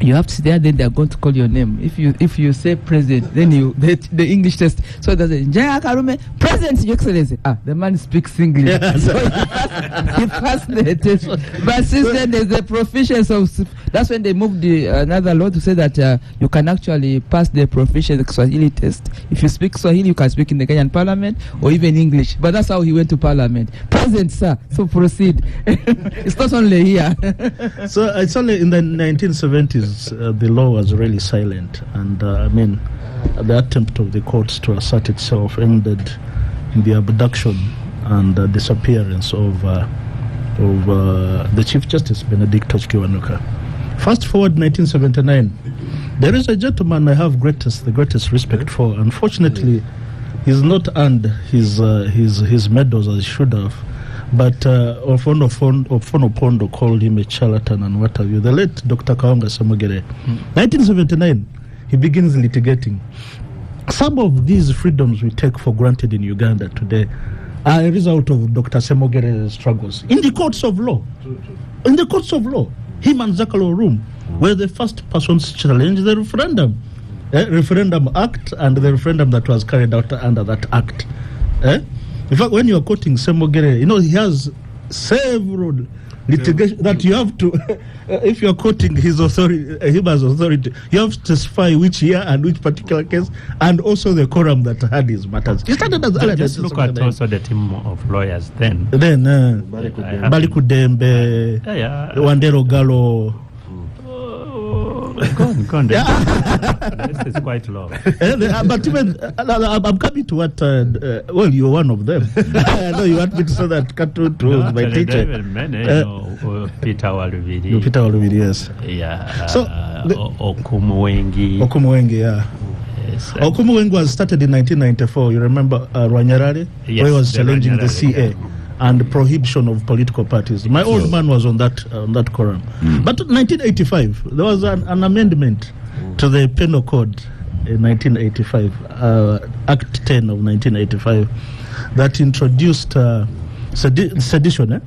you have to stay there, then they are going to call your name. If you say president, then the English test. So there's a Njenga Karume, President, Your Excellency. The man speaks English. Yeah. So he passed the test. But since then, there's the proficiency of. That's when they moved another law to say that you can actually pass the proficiency Swahili test. If you speak Swahili, you can speak in the Kenyan parliament or even English. But that's how he went to parliament. President, sir. So proceed. It's not only here. So it's only in the 1970s. The law was really silent, and the attempt of the courts to assert itself ended in the abduction and disappearance of the Chief Justice Benedict Kiwanuka. Fast forward 1979, there is a gentleman I have the greatest respect for. Unfortunately, he's not earned his medals as he should have. But Ofono Pondo called him a charlatan and what have you. The late Dr. Kaonga Samogere. 1979, he begins litigating. Some of these freedoms we take for granted in Uganda today are a result of Dr. Semogere's struggles in the courts of law. In the courts of law, him and Zakalo Room were the first persons to challenge the Referendum Act and the referendum that was carried out under that act. In fact, when you are quoting Semogere, he has several litigation that you have to, if you are quoting his authority, him as authority, you have to specify which year and which particular case, and also the quorum that had his matters. He started as just look at also the team of lawyers then. Baliku Dembe, Wandero Gallo. Go on. This is quite low. But even I'm coming to what. Well, you're one of them. I know you want me to say that cartoon to my teacher. Peter Waluviri. Peter Waluviri, yes. Yeah. So Okumuwengi. Yeah. Yes. Okumuwengi was started in 1994. You remember Rwanyarare? Yes, where he was challenging the CA. Yeah. And prohibition of political parties. My old man was on that quorum. But in 1985, there was an amendment to the Penal Code in 1985, Act 10 of 1985, that introduced sedition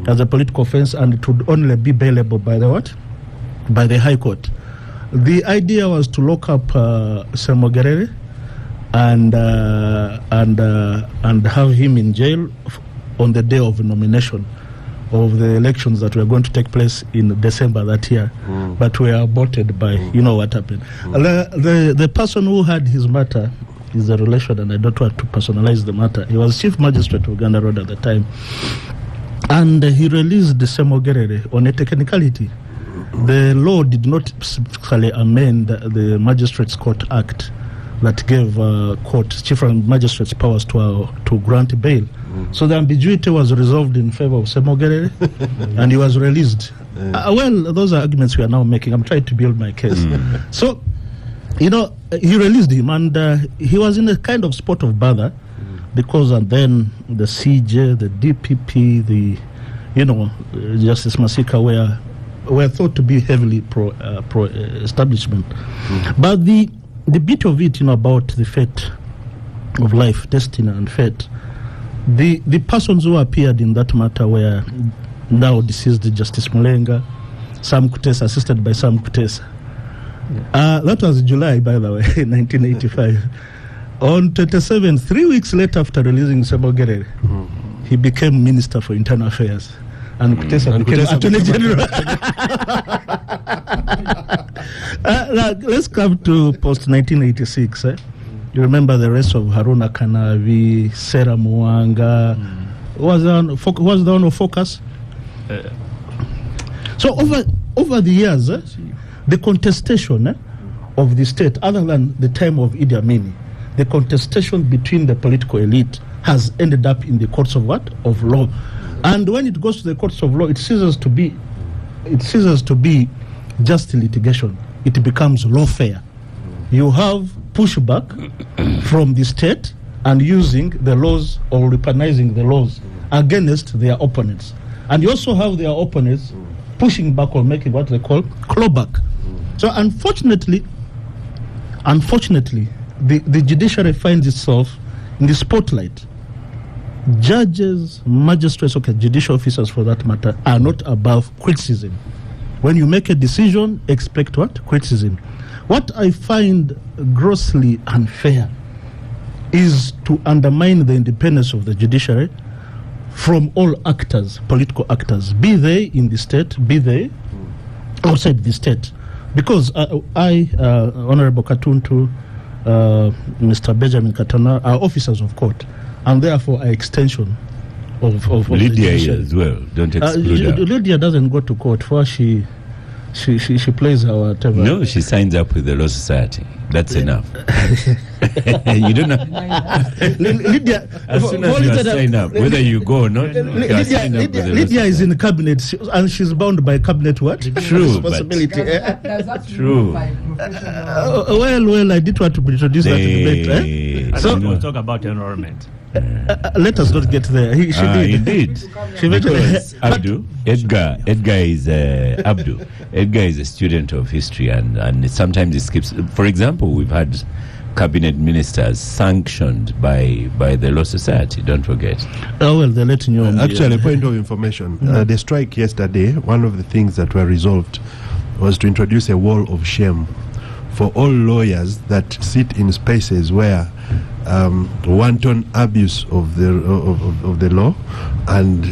as a political offense, and it would only be bailable by the what? By the High Court. The idea was to lock up Semogerere and have him in jail on the day of nomination of the elections that were going to take place in December that year, but were aborted by, what happened. The person who had his matter is a relation, and I don't want to personalize the matter. He was Chief Magistrate of Uganda Road at the time, and he released the Semogerere on a technicality. The law did not specifically amend the Magistrates Court Act that gave chief magistrates powers to grant bail. So the ambiguity was resolved in favor of Semogerere, and he was released. Well, those are arguments we are now making. I'm trying to build my case. So, he released him, and he was in a kind of spot of bother, because then the CJ, the DPP, Justice Masika were thought to be heavily pro-establishment. But the bit of it, about the fate of life, destiny and fate, the persons who appeared in that matter were now deceased Justice Mulenga, Sam Kutesa, assisted by Sam Kutesa. That was July, by the way, 1985. On 27, 3 weeks later after releasing Semogerere, he became Minister for Internal Affairs. And Kutesa became Attorney General. Let's come to post-1986. You remember the rest of Haruna Kanavi, Sarah Mwanga. Was the one of Focus? So over the years, the contestation of the state, other than the time of Idi Amin, the contestation between the political elite has ended up in the courts of what? Of law. And when it goes to the courts of law, it ceases to be just litigation. It becomes lawfare. You have pushback from the state and using the laws or weaponizing the laws against their opponents. And you also have their opponents pushing back or making what they call clawback. So unfortunately, the judiciary finds itself in the spotlight. Judges, magistrates, judicial officers for that matter, are not above criticism. When you make a decision, expect what? Criticism. What I find grossly unfair is to undermine the independence of the judiciary from all actors, political actors, be they in the state, be they outside the state. Because Honorable Katuntu, Mr. Benjamin Katana, are officers of court, and therefore are extension of Lydia as well. Don't exclude her. Lydia doesn't go to court for she plays her whatever. No, she signs up with the Law Society. That's enough. You don't know. Lydia, as soon as you sign up, whether you go or not, Lydia is in the cabinet, and she's bound by cabinet what? True, responsibility. True. Well, I did want to introduce that debate. So we'll talk about enrollment. Let us not get there. She did. Indeed. She because Edgar is a student of history, and sometimes he skips. For example, we've had cabinet ministers sanctioned by the Law Society. Don't forget. Oh well, they're letting you. Actually, a point of information: the strike yesterday. One of the things that were resolved was to introduce a wall of shame for all lawyers that sit in spaces where wanton abuse of the law and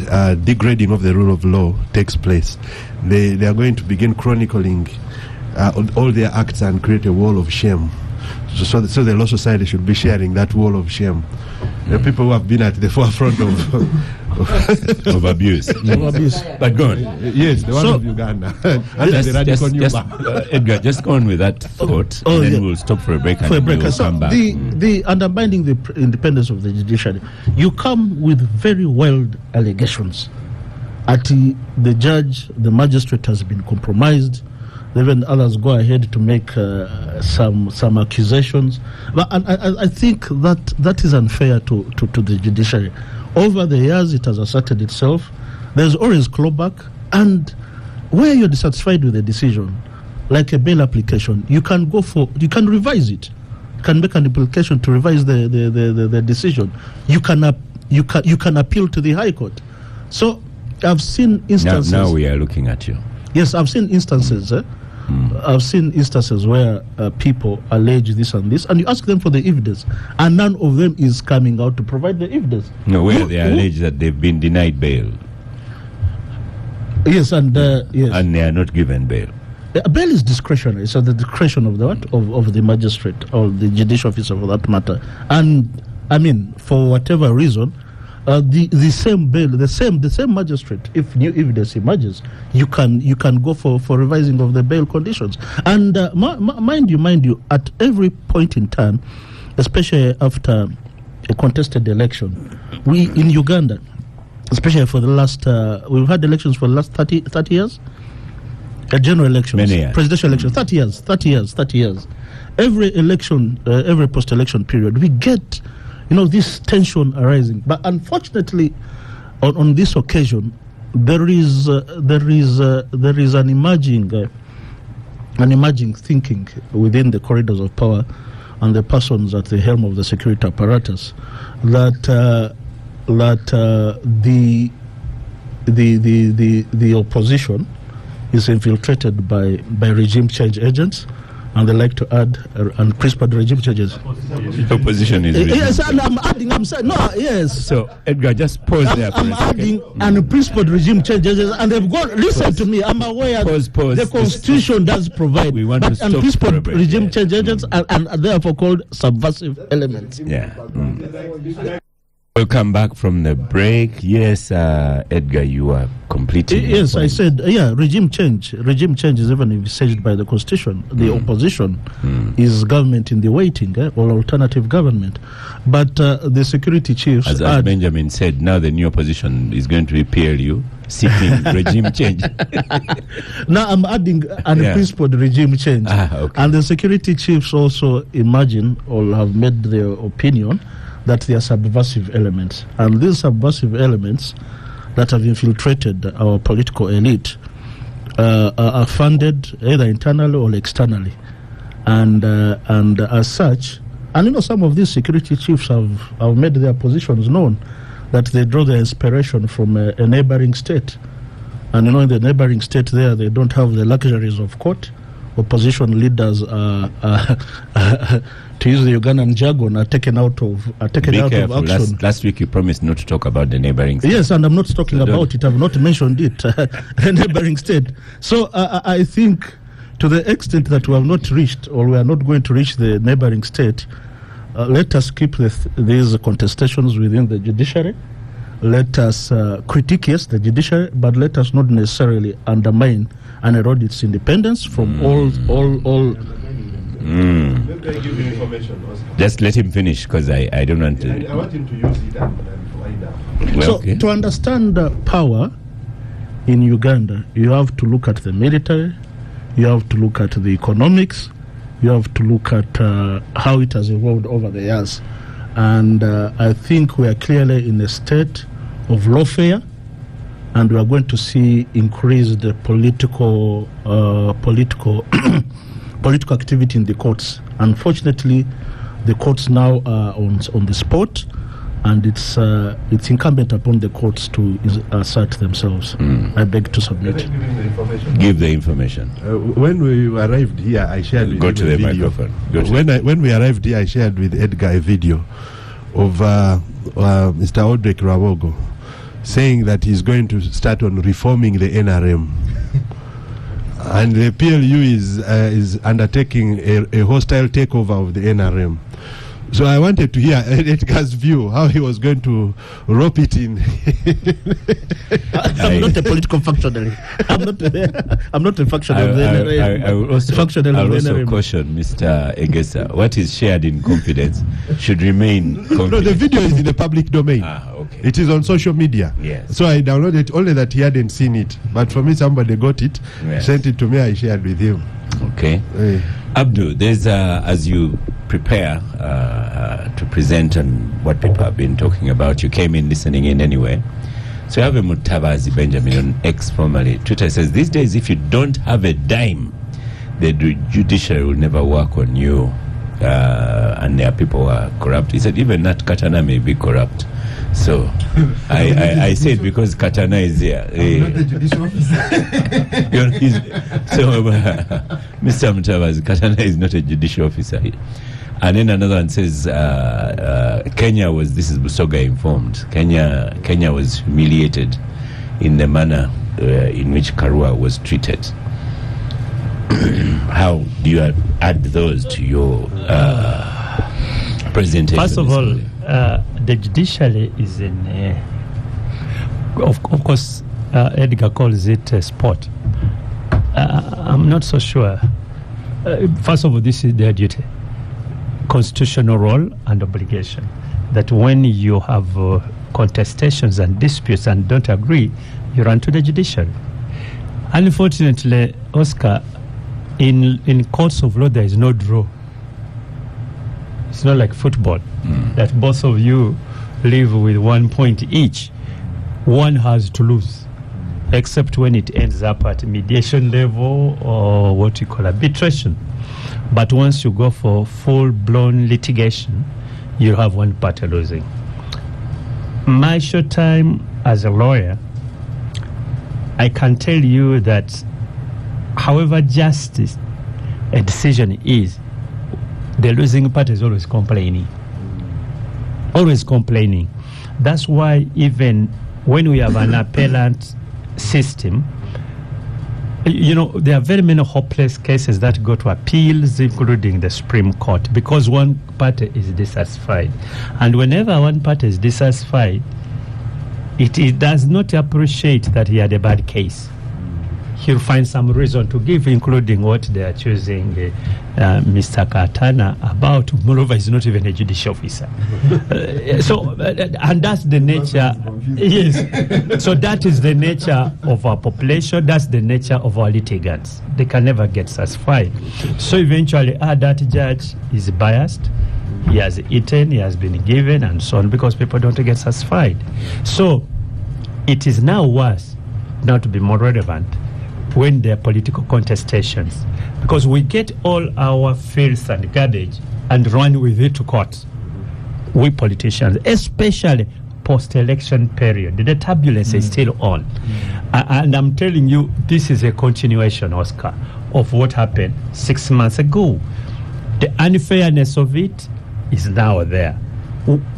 degrading of the rule of law takes place. They are going to begin chronicling all their acts and create a wall of shame. So the Law Society should be sharing that wall of shame. The people who have been at the forefront of abuse. But go on. Yes, the one of Uganda. Edgar, just go on with that thought, and then we'll stop for a break and we'll come back. The undermining the independence of the judiciary, you come with very wild allegations. The judge, the magistrate has been compromised. Even others go ahead to make some accusations, but I think that is unfair to the judiciary. Over the years, it has asserted itself. There's always clawback, and where you're dissatisfied with the decision, like a bail application, you can revise it. You can make an application to revise the decision. You can appeal to the High Court. So I've seen instances. Now we are looking at you. Yes, I've seen instances. I've seen instances where people allege this and this, and you ask them for the evidence, and none of them is coming out to provide the evidence. No, where they allege that they've been denied bail. Yes, and yes, and they are not given bail. Bail is discretionary, so the discretion of the magistrate or the judicial officer for that matter. And I mean, for whatever reason, the same bail, the same magistrate, if new evidence emerges, you can go for revising of the bail conditions. And mind you, at every point in time, especially after a contested election, we in Uganda, especially for the last, we've had elections for the last 30 years. General elections, presidential elections, 30 years. Every election, every post-election period, we get this tension arising. But unfortunately, on this occasion, there is an emerging thinking within the corridors of power and the persons at the helm of the security apparatus that the opposition is infiltrated by regime change agents, and they like to add unprincipled regime changes. Opposition is yes, and I'm saying no, yes. So Edgar, just pause there. I'm adding unprincipled regime changes, and they've gone. Listen to me. I'm aware the Constitution does provide, but unprincipled regime change agents and therefore called subversive elements. Yeah. Welcome back from the break. Yes, Edgar, you are completing. Yes, I said, regime change. Regime change is even envisaged by the Constitution. The opposition is government in the waiting, or alternative government. But the security chiefs... As Benjamin said, now the new opposition is going to be PLU, seeking regime change. Now I'm adding unprincipled regime change. Okay. And the security chiefs also imagine or have made their opinion that there are subversive elements. And these subversive elements that have infiltrated our political elite are funded either internally or externally. And as such, and some of these security chiefs have made their positions known, that they draw their inspiration from a neighboring state. And in the neighboring state there, they don't have the luxuries of court. Opposition leaders to use the Ugandan jargon, are taken out of action. Last week you promised not to talk about the neighboring state. Yes, and I'm not talking about it. I've not mentioned it. The neighboring state. So I think to the extent that we have not reached, or we are not going to reach the neighboring state, let us keep these contestations within the judiciary. Let us critique, yes, the judiciary, but let us not necessarily undermine and erode its independence from all. Maybe I give you information, Oscar. Just let him finish, because I don't want to. I want him to use it and find out. Well, so okay. To understand power in Uganda, you have to look at the military, you have to look at the economics, you have to look at how it has evolved over the years. And I think we are clearly in a state of lawfare, and we are going to see increased political political activity in the courts. Unfortunately, the courts now are on the spot, and it's incumbent upon the courts to assert themselves. I beg to submit. Give the information. When we arrived here, I shared with Go to the microphone. When we arrived here, I shared with Edgar a video of Mr. Audrey Rawogo saying that he's going to start on reforming the NRM. And the PLU is undertaking a hostile takeover of the NRM. So I wanted to hear Edgar's view, how he was going to rope it in. I'm not a political functionary. I'm not a functionary of the NRM. I will also caution Mr. Egesa. What is shared in confidence should remain confidential. No, the video is in the public domain. Okay. It is on social media. Yes. So I downloaded it, only that he hadn't seen it. But for me, somebody got it, sent it to me, I shared with him. Okay. Abdul, there's as you prepare to present on what people have been talking about, you came in listening in anyway. So you have a Mutabazi Benjamin on X, formerly Twitter, says, these days if you don't have a dime, the judiciary will never work on you, and there are people who are corrupt. He said even Nat Katana may be corrupt. So I said because Katana is here. Not the judicial officer. So Mr. Mutabazi, Katana is not a judicial officer. And then another one says Kenya was, this is Busoga informed, Kenya was humiliated in the manner in which Karua was treated. How do you add those to your presentation? First of all, the judiciary is in of course Edgar calls it a sport. I'm not so sure. First of all, this is their duty, constitutional role and obligation, that when you have contestations and disputes and don't agree, you run to the judiciary. Unfortunately, Oscar, in courts of law there is no draw. It's not like football, that both of you live with 1 point each. One has to lose, except when it ends up at mediation level or what you call arbitration. But once you go for full-blown litigation, you have one party losing. My short time as a lawyer, I can tell you that however justice a decision is, the losing party is always complaining. Always complaining. That's why even when we have an appellant system, there are very many hopeless cases that go to appeals, including the Supreme Court, because one party is dissatisfied. And whenever one party is dissatisfied, it does not appreciate that he had a bad case. He'll find some reason to give, including what they are choosing Mr. Katana about. Moreover, he's not even a judicial officer. And that's the nature. Yes. So that is the nature of our population. That's the nature of our litigants. They can never get satisfied. So eventually, that judge is biased. He has eaten, he has been given, and so on, because people don't get satisfied. So it is now worse now to be more relevant when there are political contestations, because we get all our filth and garbage and run with it to court. We politicians, especially post-election period, the turbulence is still on. And I'm telling you, this is a continuation, Oscar, of what happened 6 months ago. The unfairness of it is now there.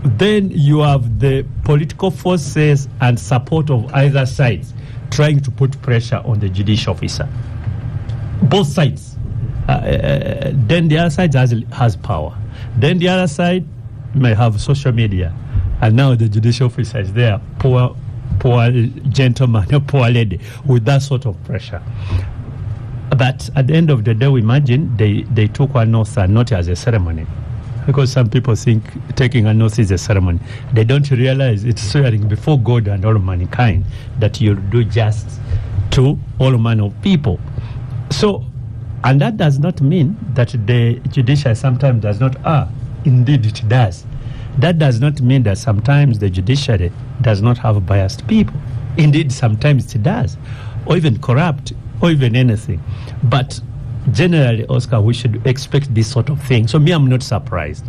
Then you have the political forces and support of either sides trying to put pressure on the judicial officer. Both sides. Then the other side has power. Then the other side may have social media. And now the judicial officer is there, poor gentleman, poor lady, with that sort of pressure. But at the end of the day, we imagine they took an oath and not as a ceremony. Because some people think taking an oath is a ceremony. They don't realize it's swearing before God and all mankind that you'll do justice to all manner of people. So, and that does not mean that the judiciary sometimes does not. Indeed it does. That does not mean that sometimes the judiciary does not have biased people. Indeed, sometimes it does, or even corrupt, or even anything. But generally, Oscar, we should expect this sort of thing. So I'm not surprised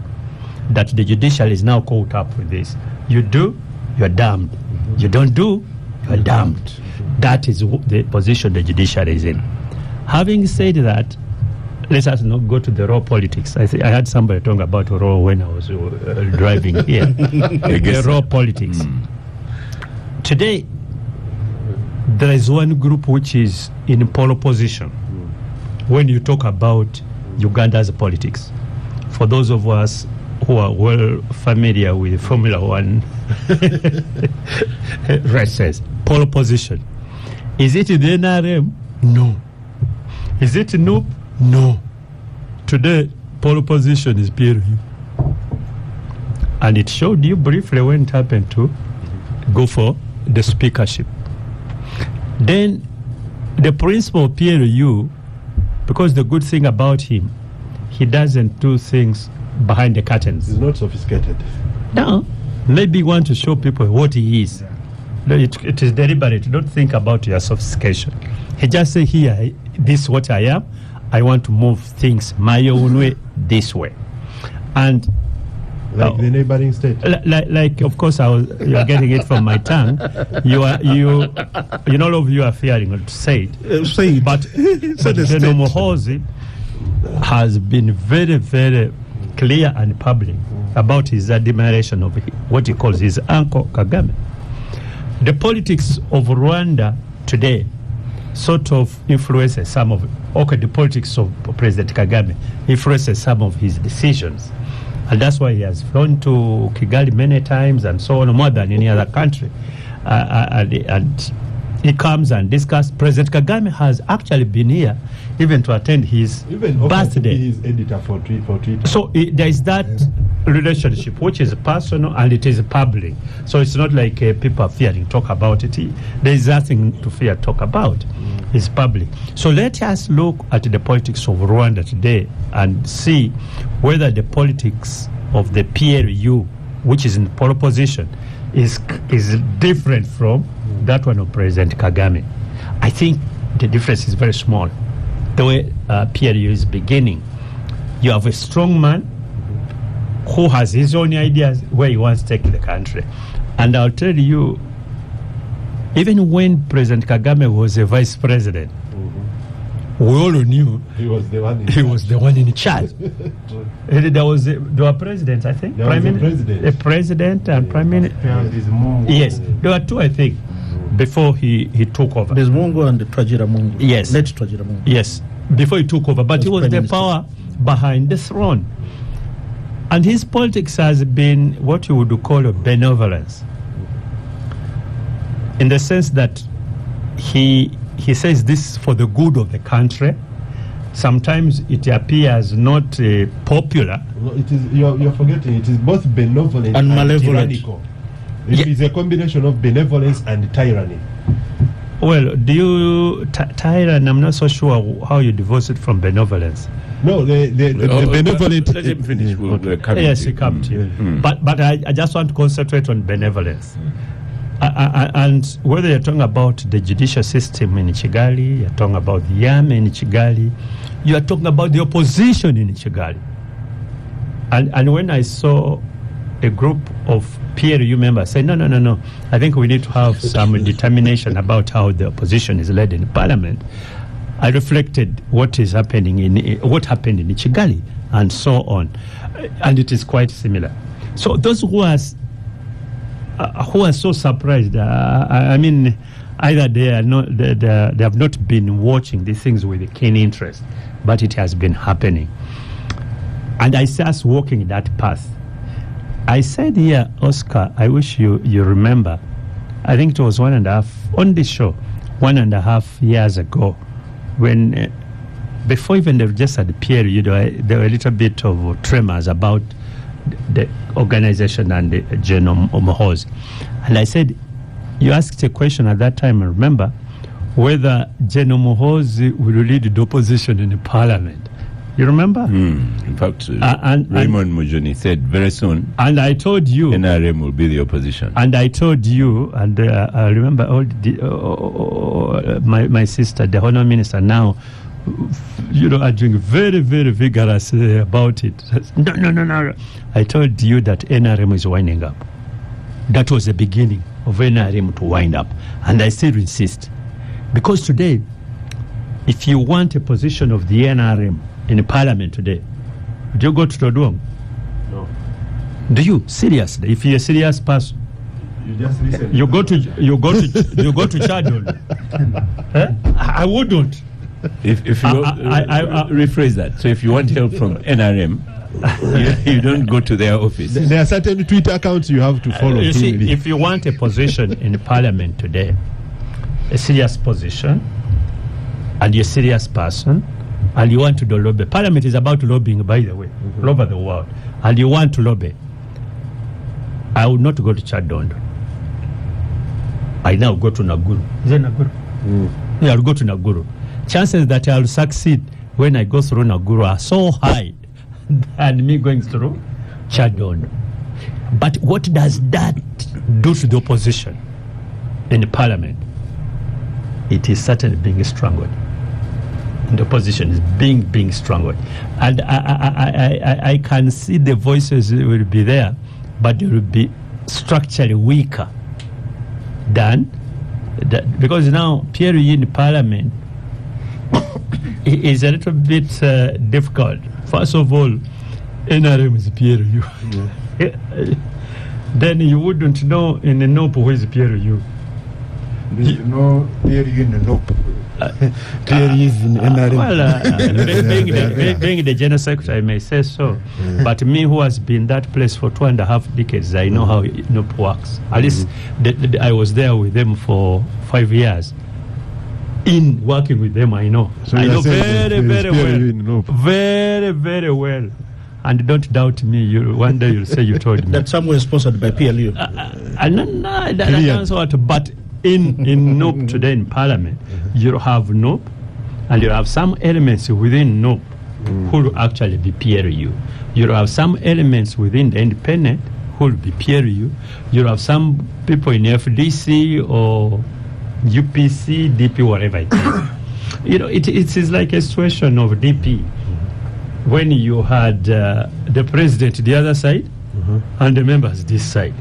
that the judiciary is now caught up with this. You do, you're damned. You don't do, you're damned. That is the position the judiciary is in. Having said that, let us not go to the raw politics. I had somebody talking about raw when I was driving here. The raw politics. Today, there is one group which is in pole position when you talk about Uganda's politics. For those of us who are well familiar with Formula One races, pole position. Is it the NRM? No. Is it NUP? No. Today, pole position is PRU. And it showed you briefly when it happened to go for the speakership. Then, the principal of PRU, because the good thing about him, he doesn't do things behind the curtains. He's not sophisticated. No. Maybe you want to show people what he is. No, it is deliberate. Don't think about your sophistication. He just say, here, this is what I am. I want to move things my own way, this way. And like the neighboring state. Like of course, you are getting it from my tongue. You know, all of you are fearing to say it. But General Muhoozi has been very, very clear and public about his admiration of what he calls his uncle Kagame. The politics of Rwanda today sort of influences some of the politics of President Kagame influences some of his decisions. And that's why he has flown to Kigali many times and so on, more than any other country. And he comes and discusses. President Kagame has actually been here even to attend his birthday. He is editor for Twitter. So there is that relationship which is personal and it is public. So it's not like people are fearing talk about it. There is nothing to fear talk about. It's public. So let us look at the politics of Rwanda today and see whether the politics of the PLU, which is in pole position, is different from that one of President Kagame. I think the difference is very small. The way PLU is beginning, you have a strong man who has his own ideas where he wants to take the country. And I'll tell you, even when President Kagame was a vice president, we all knew he was the one in charge. There were presidents, I think. There was a president and prime minister. Yes, Yes, there were two, I think. before he took over. There's Mungu and Twajira Mungu. Yes. Late Twajira Mungu. Yes, before he took over. But he was the Minister. power behind the throne. And his politics has been what you would call a benevolence. In the sense that he says this is for the good of the country. Sometimes it appears not popular. No, it is you're forgetting. It is both benevolent And malevolent. tyrannical. It is a combination of benevolence and tyranny. Well, do you tyranny? I'm not so sure how you divorce it from benevolence. No, the benevolent. Let him finish. We'll come Yes, to we you. come to you. But I just want to concentrate on benevolence. And whether you're talking about the judicial system in Kigali, you're talking about the army in Kigali, you are talking about the opposition in Kigali. And when I saw a group of peer review members say, no, I think we need to have some determination about how the opposition is led in parliament, I reflected what happened in Kigali and so on. And it is quite similar. So those who are so surprised, I mean, either they have not been watching these things with a keen interest, but it has been happening. And I see us walking that path. I said here, Oscar, I wish you remember, I think it was 1.5, on this show, 1.5 years ago, when, before even they just had the peer review, there were a little bit of tremors about the organization and the Genome Muhoozi. And I said, you asked a question at that time, I remember, whether Genome Muhoozi will lead the opposition in the parliament. You remember? In fact, Raymond Mujuni said very soon. And I told you, NRM will be the opposition. And I told you, and I remember my sister, the Honor Minister, now, are doing very, very vigorously about it. No. I told you that NRM is winding up. That was the beginning of NRM to wind up. And I still insist. Because today, if you want a position of the NRM in the parliament today, do you go to Todwong? No. Do you? Seriously? If you're a serious person, You just listen. you go to Chadol. I wouldn't. If you rephrase that, so if you want help from NRM, you don't go to their office. There are certain Twitter accounts you have to follow. You see, if you want a position in parliament today, a serious position, and you're a serious person, and you want to do lobby. Parliament is about lobbying, by the way, all over the world. And you want to lobby. I would not go to Chadondo. I now go to Naguru. Is it Naguru? Yeah, I'll go to Naguru. Chances that I'll succeed when I go through Naguru are so high than me going through Chadondo. But what does that do to the opposition in the parliament? It is certainly being strangled. The opposition is being strangled. And I can see the voices will be there, but they will be structurally weaker than that, because now peer review in parliament is a little bit difficult. First of all, NRM is peer review. Then you wouldn't know in the NOP who is peer review. There's no peer review in the NOP. Peer review is in NRM. Being the general secretary, I may say so. But me, who has been that place for 2.5 decades, I know how NOP works. At least I was there with them for 5 years. In working with them, I know. So I know very, very well. well. Very, very well. And don't doubt me. One day you'll say you told me. That somewhere sponsored by PLU. That's what. But in NOP today in Parliament, you have NOP, and you have some elements within NOP who will actually be peer review. You have some elements within the independent who will be peer review. You have some people in FDC or UPC, DP, whatever it is. It is like a situation of DP when you had the president the other side and the members this side.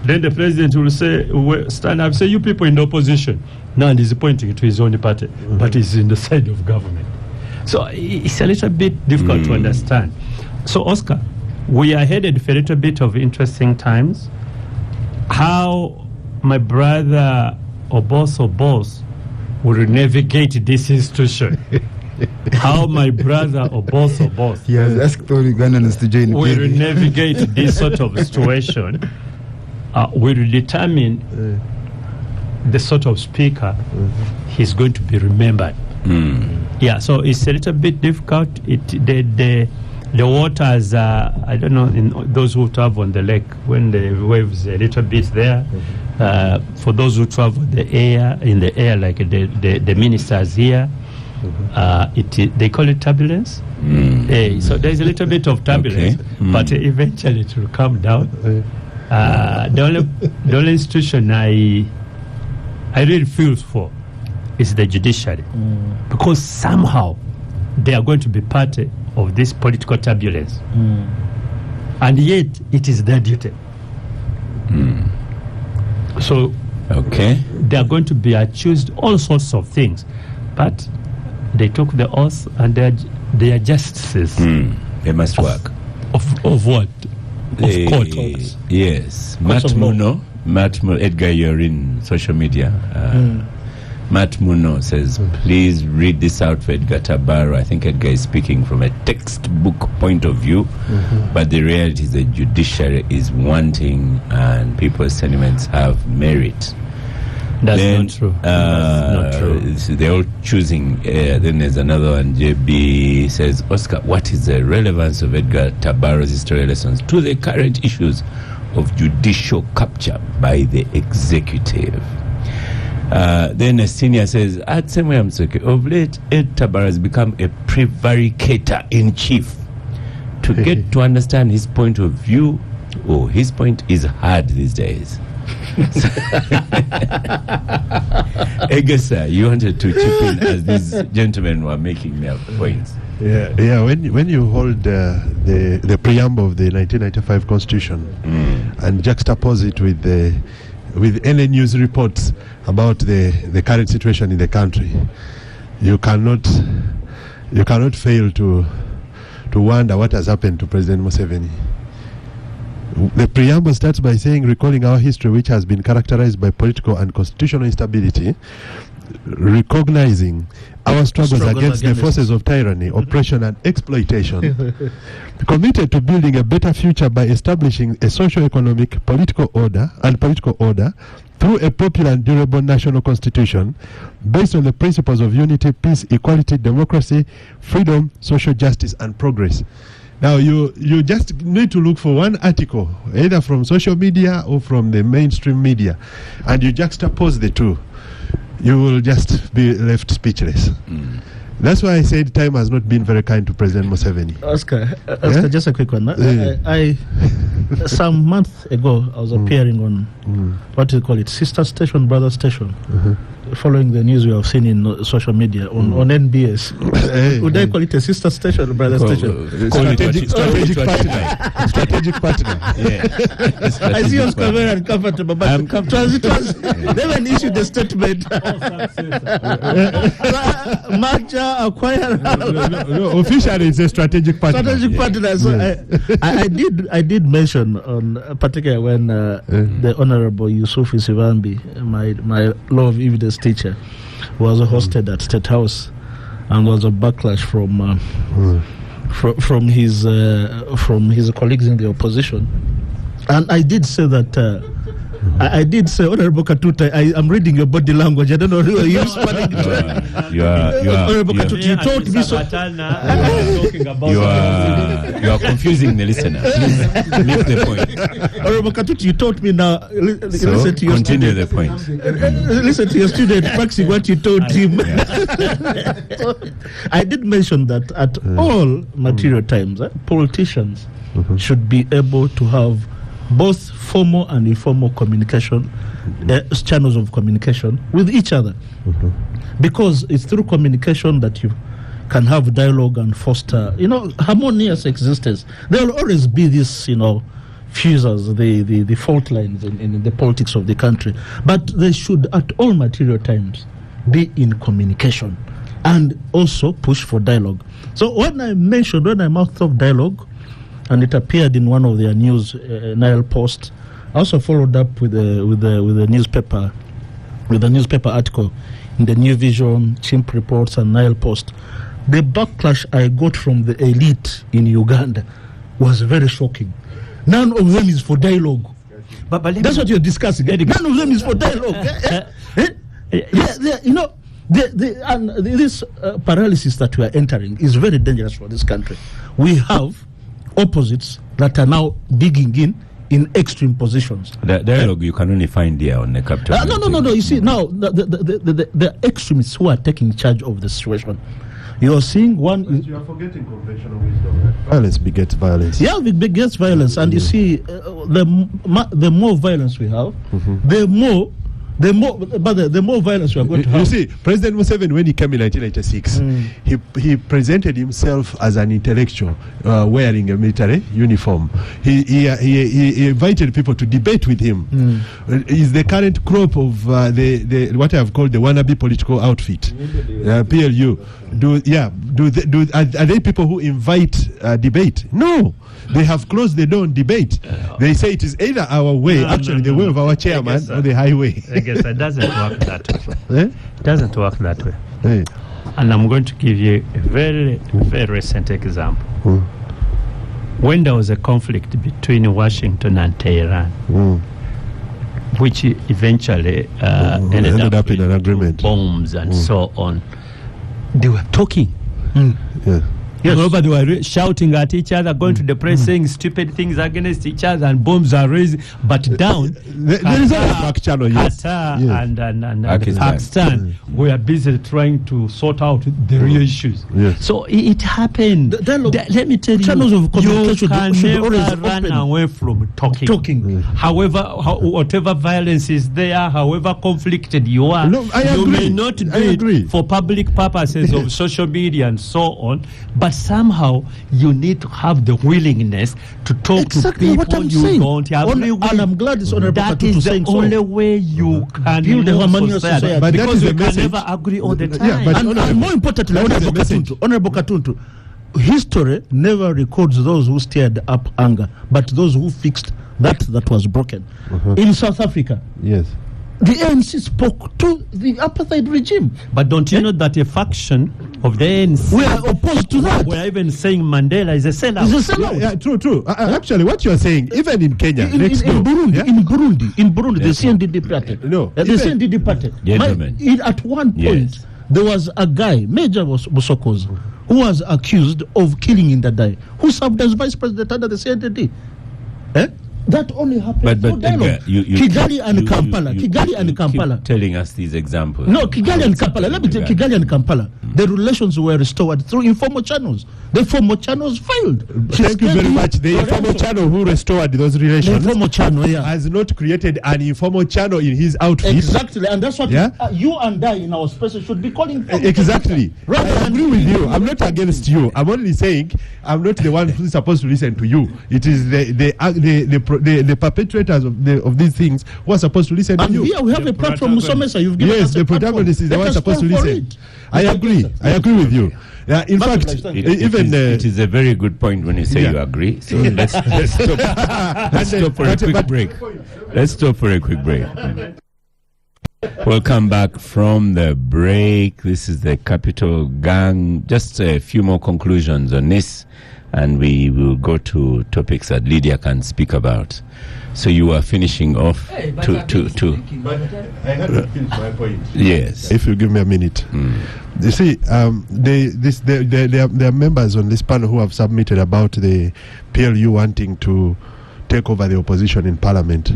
Then the president will say, stand up, say, you people in the opposition. Now he's pointing to his own party, but he's in the side of government. So it's a little bit difficult to understand. So, Oscar, we are headed for a little bit of interesting times. How my brother Obos will navigate this institution. How my brother Obos He has asked all Ugandans to join will KV. navigate this sort of situation will determine the sort of speaker he's going to be remembered. Yeah, so it's a little bit difficult. The waters, I don't know, in those who travel on the lake, when the waves a little bit there, for those who travel in the air, like the ministers here, they call it turbulence. So there's a little bit of turbulence, but eventually it will come down. The only institution I really feel for is the judiciary, because somehow they are going to be part of this political turbulence, and yet it is their duty. So they are going to be accused all sorts of things, but they took the oath and they are justices. They must work. Of what? Of court. Yes. Matt Muno, Edgar, you're in social media. Matt Muno says, please read this out for Edgar Tabaro. I think Edgar is speaking from a textbook point of view, but the reality is the judiciary is wanting and people's sentiments have merit. That's not true. That's not true. They're all choosing. Then there's another one. JB says, Oscar, what is the relevance of Edgar Tabaro's history lessons to the current issues of judicial capture by the executive? Then a senior says, at Samuel Msoke, of late, Ed Tabaro has become a prevaricator in chief. To get to understand his point of view, his point is hard these days. Egesa, you wanted to chip in as these gentlemen were making their points. Yeah. When you hold the preamble of the 1995 Constitution and juxtapose it with any news reports about the current situation in the country, you cannot fail to wonder what has happened to President Museveni. The preamble starts by saying, recalling our history, which has been characterized by political and constitutional instability, recognizing our struggles against the forces of tyranny, oppression, and exploitation, committed to building a better future by establishing a socio-economic political order through a popular and durable national constitution based on the principles of unity, peace, equality, democracy, freedom, social justice, and progress. Now, you just need to look for one article, either from social media or from the mainstream media, and you juxtapose the two. You will just be left speechless. That's why I said time has not been very kind to President Museveni. Oscar, just a quick one. I some months ago, I was appearing on, what do you call it, sister station, brother station, following the news we have seen in social media on NBS. Would I call it a sister station or brother station? Strategic partner. Strategic partner. Yeah. I see Oscar very uncomfortable, but it was they issued a statement. Merger, acquire. No, officially it's a strategic partner. Strategic partner. So I did mention on particularly when the Honorable Yusuf Isivambi, my law of evidence teacher, was hosted at State House, and there was a backlash from his colleagues in the opposition, and I did say that. I did say, Honorable Katuta, I'm reading your body language. I don't know who are you responding to. Honorable Katuta, you told me so. You are confusing the listener. Please make the point. Honorable Katuta, you told me now. Listen to your continue student. The point. Listen to your student practicing what you told him. I did mention that at all material times, politicians should be able to have both formal and informal communication, channels of communication with each other. Because it's through communication that you can have dialogue and foster, harmonious existence. There will always be this, fusers, the fault lines in the politics of the country. But they should, at all material times, be in communication and also push for dialogue. So when I mouthed off dialogue, and it appeared in one of their news, Nile Post. I also followed up with a newspaper with a newspaper article in the New Vision, Chimp Reports, and Nile Post. The backlash I got from the elite in Uganda was very shocking. None of them is for dialogue. But that's what you're discussing. None of them is for dialogue. This paralysis that we are entering is very dangerous for this country. We have opposites that are now digging in extreme positions. The dialogue you can only find here on the capital. No. You see, now the extremists who are taking charge of the situation. You are seeing one. But you are forgetting conventional wisdom. Right? Violence begets violence. Yeah, it begets violence, and you see, the more violence we have, the more violence we are going to have. You see, President Museveni, when he came in 1996, he presented himself as an intellectual wearing a military uniform. He invited people to debate with him. Is the current crop of the what I have called the wannabe political outfit, PLU? Are they people who invite debate? No. They have closed the door on debate. They say it is either our way, the way of our chairman, or the highway. I guess it doesn't work that way. It doesn't work that way. Hey. And I'm going to give you a very, very recent example. When there was a conflict between Washington and Tehran, which eventually ended up in an agreement, bombs and so on, they were talking. Yes. They were shouting at each other, going to the press, saying stupid things against each other, and bombs are raised. But down, there is a back channel, Qatar and Pakistan were busy trying to sort out the real issues. Yes. So it happened. Let me tell you, channels of you can never run away from talking. However, whatever violence is there, however conflicted you are, you may not do it for public purposes of social media and so on, but somehow you need to have the willingness to talk to people you don't agree with. And I'm glad it's Honorable That is the only way you can build a harmonious society. But because you can never agree all the time. And more importantly, Honorable Katuntu, history never records those who stirred up anger, but those who fixed that was broken. In South Africa, yes, the ANC spoke to the apartheid regime. But don't you know that a faction of the ANC we are opposed to that? We're even saying Mandela is a sellout. He's a sellout. Yeah, true. Actually, what you're saying, even in Kenya, in Burundi, the CNDD party. The CNDD party. At one point, there was a guy, Major Busokos, who was accused of killing in Ndadaye, who served as vice president under the CNDD. That only happened through dialogue. Kigali and Kampala. Keep telling us these examples. No, Kigali and Kampala. Let me tell you, Kigali and Kampala. The relations were restored through informal channels. The formal channels failed. Thank you very much. The informal channel who restored those relations has not created an informal channel in his outfit. Exactly, and that's what you and I in our space should be calling for. Exactly. I agree with you. I'm not against you. I'm only saying I'm not the one who's supposed to listen to you. It is the perpetrators of these things who are supposed to listen to you. Here we have a platform, Musomesa. You've given us the protagonist is the one supposed to listen. I agree with you. In fact, it is a very good point when you say you agree. So let's stop. Let's stop for a quick break. Let's stop for a quick break. Welcome back from the break. This is the Capital Gang. Just a few more conclusions on this, and we will go to topics that Lydia can speak about. So you are finishing off to. But I had to finish my point. Yes. If you give me a minute. You see, there are members on this panel who have submitted about the PLU wanting to take over the opposition in Parliament.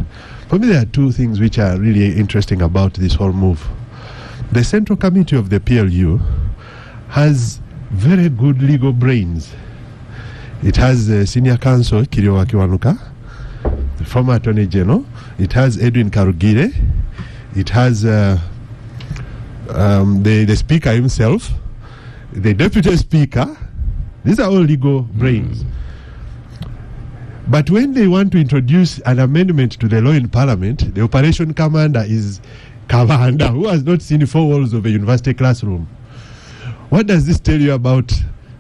For me, there are two things which are really interesting about this whole move. The Central Committee of the PLU has very good legal brains. It has the Senior Counsel, Kiriowa Kiwanuka, the former Attorney General. It has Edwin Karugire. It has the Speaker himself, the Deputy Speaker. These are all legal brains. But when they want to introduce an amendment to the law in Parliament, the operation commander is Commander, who has not seen 4 walls of a university classroom. What does this tell you about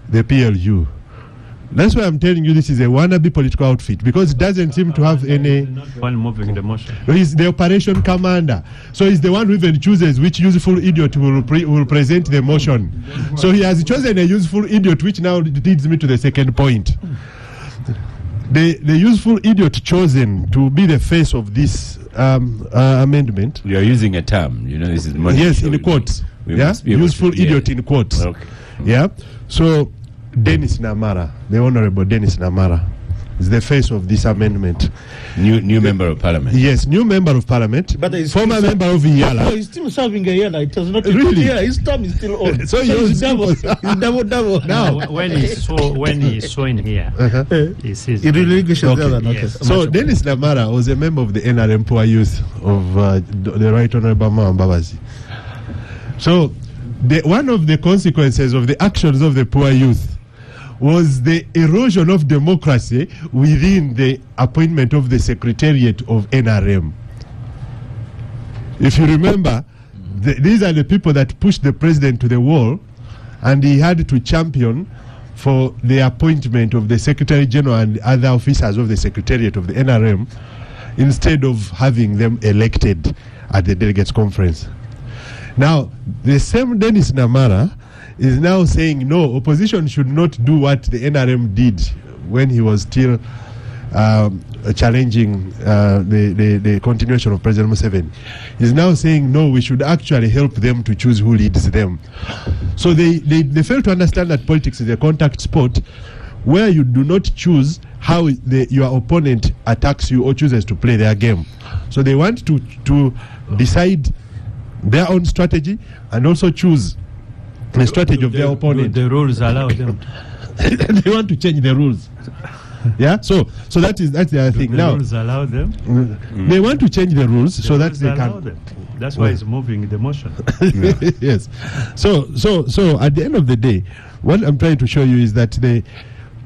the PLU? That's why I'm telling you this is a wannabe political outfit, because it doesn't seem to have any. One moving the motion. He's the operation commander, so he's the one who even chooses which useful idiot will present the motion. So he has chosen a useful idiot, which now leads me to the second point. The useful idiot chosen to be the face of this amendment. You are using a term, this is money. Yes, in quotes. Yeah, useful idiot in quotes. Okay. Yeah, so Dennis Namara, the Honorable Dennis Namara, is the face of this amendment. New member of parliament. Yes, new member of parliament. But he's former member of Iyala. No, he's still serving Iyala. It has not. Really? Yeah, his term is still on. So he's double. He's double. Now, when he's sworn here, he says He relinquishes Okay. the other. Okay. Yes. So Dennis Namara was a member of the NRM Poor Youth of the Right Honorable Mbabazi. So one of the consequences of the actions of the poor youth was the erosion of democracy within the appointment of the Secretariat of NRM. If you remember, these are the people that pushed the president to the wall, and he had to champion for the appointment of the Secretary General and other officers of the Secretariat of the NRM instead of having them elected at the delegates conference. Now, the same Dennis Namara is now saying, no, opposition should not do what the NRM did when he was still challenging the continuation of President Museveni. He's now saying, no, we should actually help them to choose who leads them. So they fail to understand that politics is a contact sport where you do not choose how your opponent attacks you or chooses to play their game. So they want to decide their own strategy and also choose the strategy of their opponent. The rules allow them. They want to change the rules. Yeah, so that's the other thing. The now rules allow them. They want to change the rules so that they allow can. them. That's why it's moving the motion. Yes. So at the end of the day, what I'm trying to show you is that the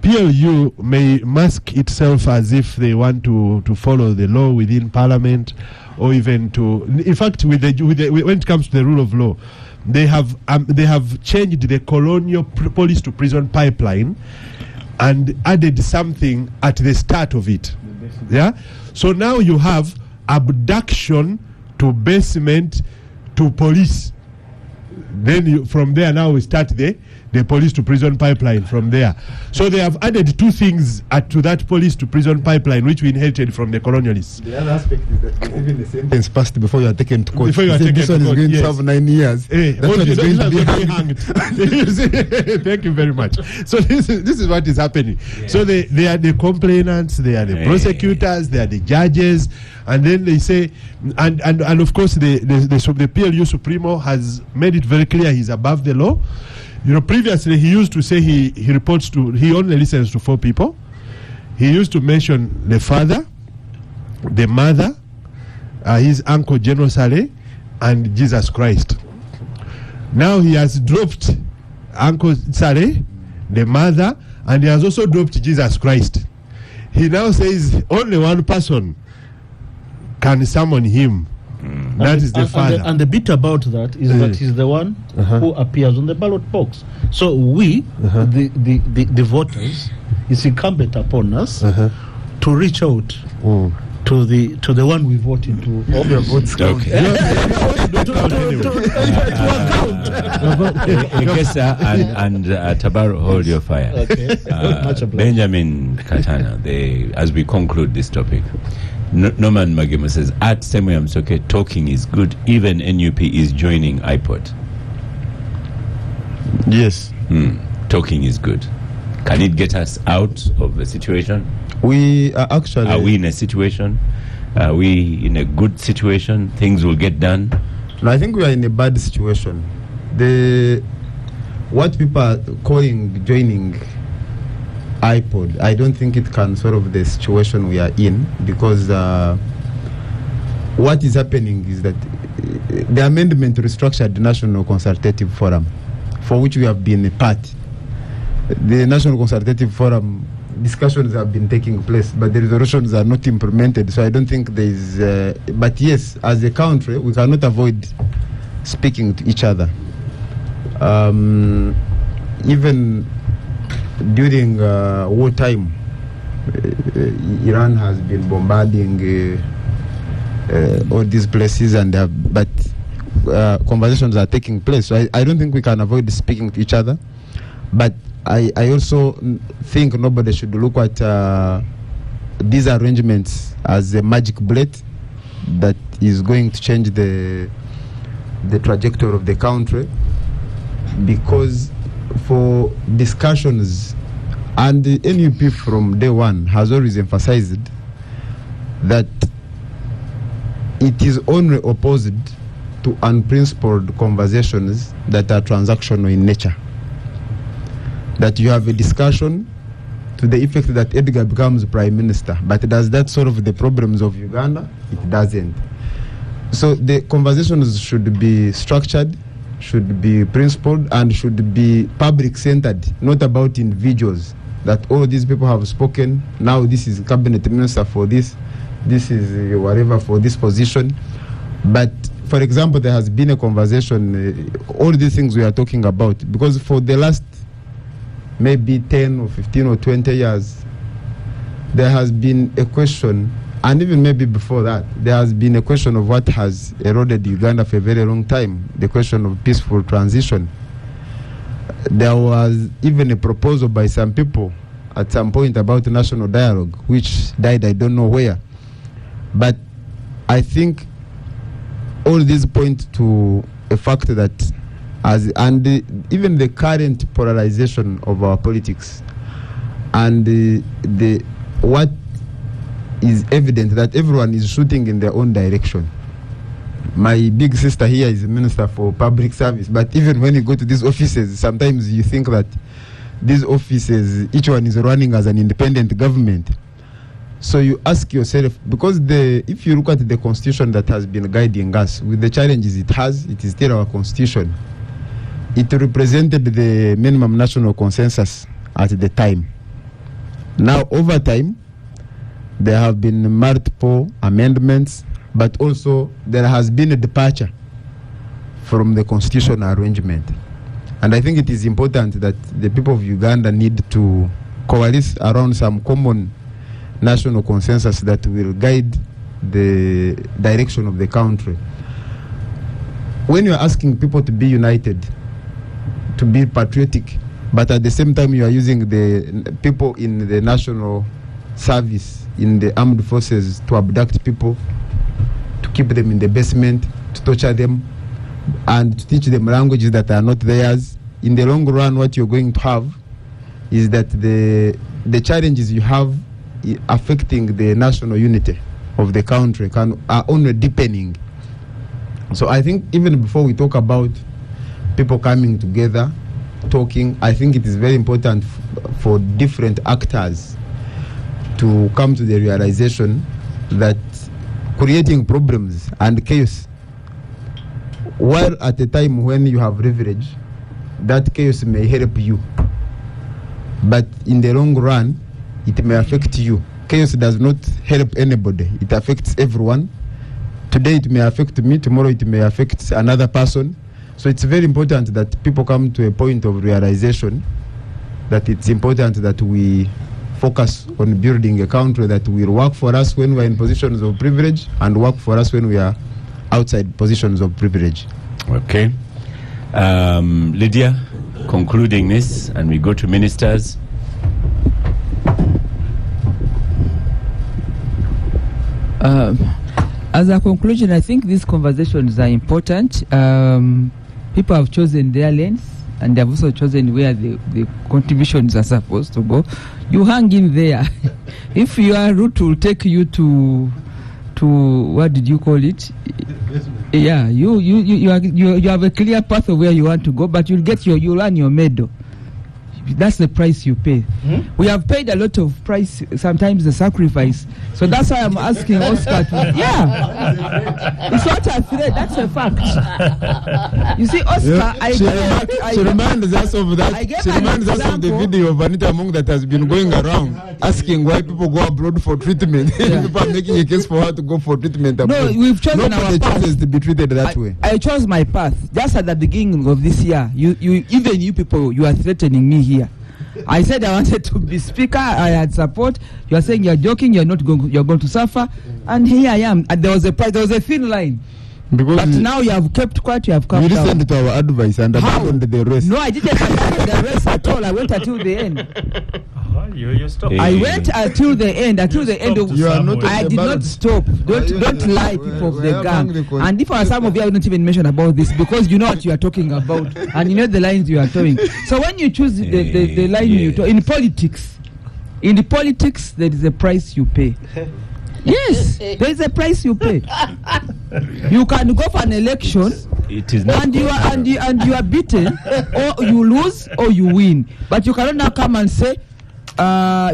PLU may mask itself as if they want to follow the law within Parliament, or even to. In fact, when it comes to the rule of law, they have changed the colonial police to prison pipeline and added something at the start of it. Yeah. So now you have abduction to basement to police. Then from there now we start the police to prison pipeline from there. So they have added two things to that police to prison pipeline, which we inherited from the colonialists. The other aspect is that even the sentence passed before you are taken to court. Before you are This taken one to court, is going yes. to serve 9 years. That's what is going to be hanged. Thank you very much. So this is what is happening. Yeah. So they are the complainants, they are the prosecutors, they are the judges, and then they say, and of course the PLU Supremo has made it very clear he's above the law. Previously he used to say he only listens to 4 people. He used to mention the father, the mother, his uncle General Saleh, and Jesus Christ. Now he has dropped Uncle Saleh, the mother, and he has also dropped Jesus Christ. He now says only one person can summon him. That is the father. And the bit about that is that he's the one who appears on the ballot box. So we, the voters, it's incumbent upon us to reach out to the one we vote into. All your votes count. Egesa and Tabaru, hold your fire. Okay. Much obliged. Benjamin Katana, as we conclude this topic, Norman Magemo says, at Samuel Msoke, talking is good. Even NUP is joining iPod. Yes. Talking is good. Can it get us out of the situation? We are actually. Are we in a situation? Are we in a good situation? Things will get done? No, I think we are in a bad situation. What people are calling joining iPod, I don't think it can solve the situation we are in, because what is happening is that the amendment restructured the National Consultative Forum, for which we have been a part. The National Consultative Forum discussions have been taking place, but the resolutions are not implemented, so I don't think there is... but yes, as a country, we cannot avoid speaking to each other. Even during wartime, Iran has been bombarding all these places, and but conversations are taking place. So I don't think we can avoid speaking to each other. But I also think nobody should look at these arrangements as a magic bullet that is going to change the trajectory of the country, because for discussions, and the NUP from day one has always emphasized that it is only opposed to unprincipled conversations that are transactional in nature. That you have a discussion to the effect that Edgar becomes prime minister, but does that solve the problems of Uganda? It doesn't. So the conversations should be structured, should be principled, and should be public-centered, not about individuals. That all these people have spoken, now this is cabinet minister for this is whatever for this position. But for example, there has been a conversation, all these things we are talking about, because for the last maybe 10 or 15 or 20 years, there has been a question, and even maybe before that, there has been a question of what has eroded Uganda for a very long time, the question of peaceful transition. There was even a proposal by some people at some point about national dialogue, which died I don't know where. But I think all these point to a fact that even the current polarization of our politics, and what is evident that everyone is shooting in their own direction. My big sister here is a minister for public service, but even when you go to these offices, sometimes you think that these offices, each one is running as an independent government. So you ask yourself, because if you look at the constitution that has been guiding us, with the challenges it is still our constitution. It represented the minimum national consensus at the time. Now, over time, there have been multiple amendments, but also there has been a departure from the constitutional arrangement. And I think it is important that the people of Uganda need to coalesce around some common national consensus that will guide the direction of the country. When you're asking people to be united, to be patriotic, but at the same time you are using the people in the national service, in the armed forces, to abduct people, to keep them in the basement, to torture them, and to teach them languages that are not theirs, in the long run what you're going to have is that the challenges you have affecting the national unity of the country are only deepening. So I think even before we talk about people coming together, talking, I think it is very important for different actors to come to the realization that creating problems and chaos, while at a time when you have leverage, that chaos may help you, but in the long run it may affect you. Chaos does not help anybody, it affects everyone. Today it may affect me, tomorrow it may affect another person. So it's very important that people come to a point of realization that it's important that we focus on building a country that will work for us when we're in positions of privilege and work for us when we are outside positions of privilege. Okay. Lydia, concluding this, and we go to ministers. As a conclusion, I think these conversations are important. People have chosen their lanes, and they have also chosen where the contributions are supposed to go. You hang in there. If your route will take you to what did you call it? Yeah, you have a clear path of where you want to go, but you'll earn your medal. That's the price you pay. We have paid a lot of price, sometimes the sacrifice. So that's why I'm asking Oscar to... Yeah. It's not a threat, that's a fact. You see, Oscar, She reminds us of that. She reminds us of the video of Anita Among that has been going around asking why people go abroad for treatment. Yeah. People are making a case for her to go for treatment abroad. No, we've chosen our path. To be treated that way. I chose my path. Just at the beginning of this year, even you people, you are threatening me here. I said I wanted to be speaker. I had support. You are saying you're joking. You're not going. You're going to suffer. And here I am. And there was a price. There was a thin line. But now you have kept quiet. You have come down. You listened to our advice and abandoned the rest. No, I didn't abandon the rest at all. I went until the end. You stopped. I went until the end. Until the end of. You are not. I did not stop. Don't lie, people of the gang. And if some of you have not even mentioned about this, because you know what you are talking about, and you know the lines you are towing. So when you choose the line you talk in politics, there is a price you pay. Yes, there is a price you pay. You can go for an election, it is not and you are beaten, or you lose or you win. But you cannot now come and say, why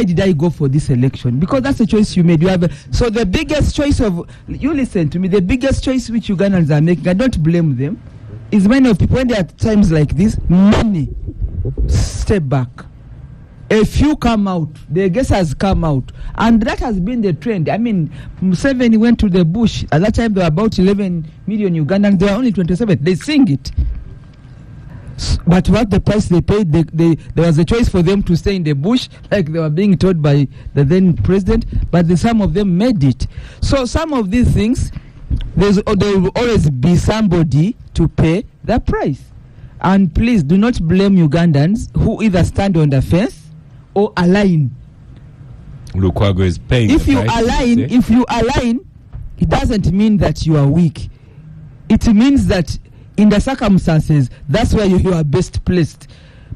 did I go for this election? Because that's a choice you made. So the biggest choice the biggest choice which Ugandans are making, I don't blame them, is many of people, when there are times like this, many step back. A few come out, the guest has come out, and that has been the trend. I mean, Museveni went to the bush. At that time, there were about 11 million Ugandans. There were only 27. They sing it. But what the price they paid, there was a choice for them to stay in the bush, like they were being told by the then president, but some of them made it. So some of these things, there will always be somebody to pay the price. And please do not blame Ugandans who either stand on the fence or align. Lukwago is paying. If you align, it doesn't mean that you are weak. It means that in the circumstances, that's where you are best placed.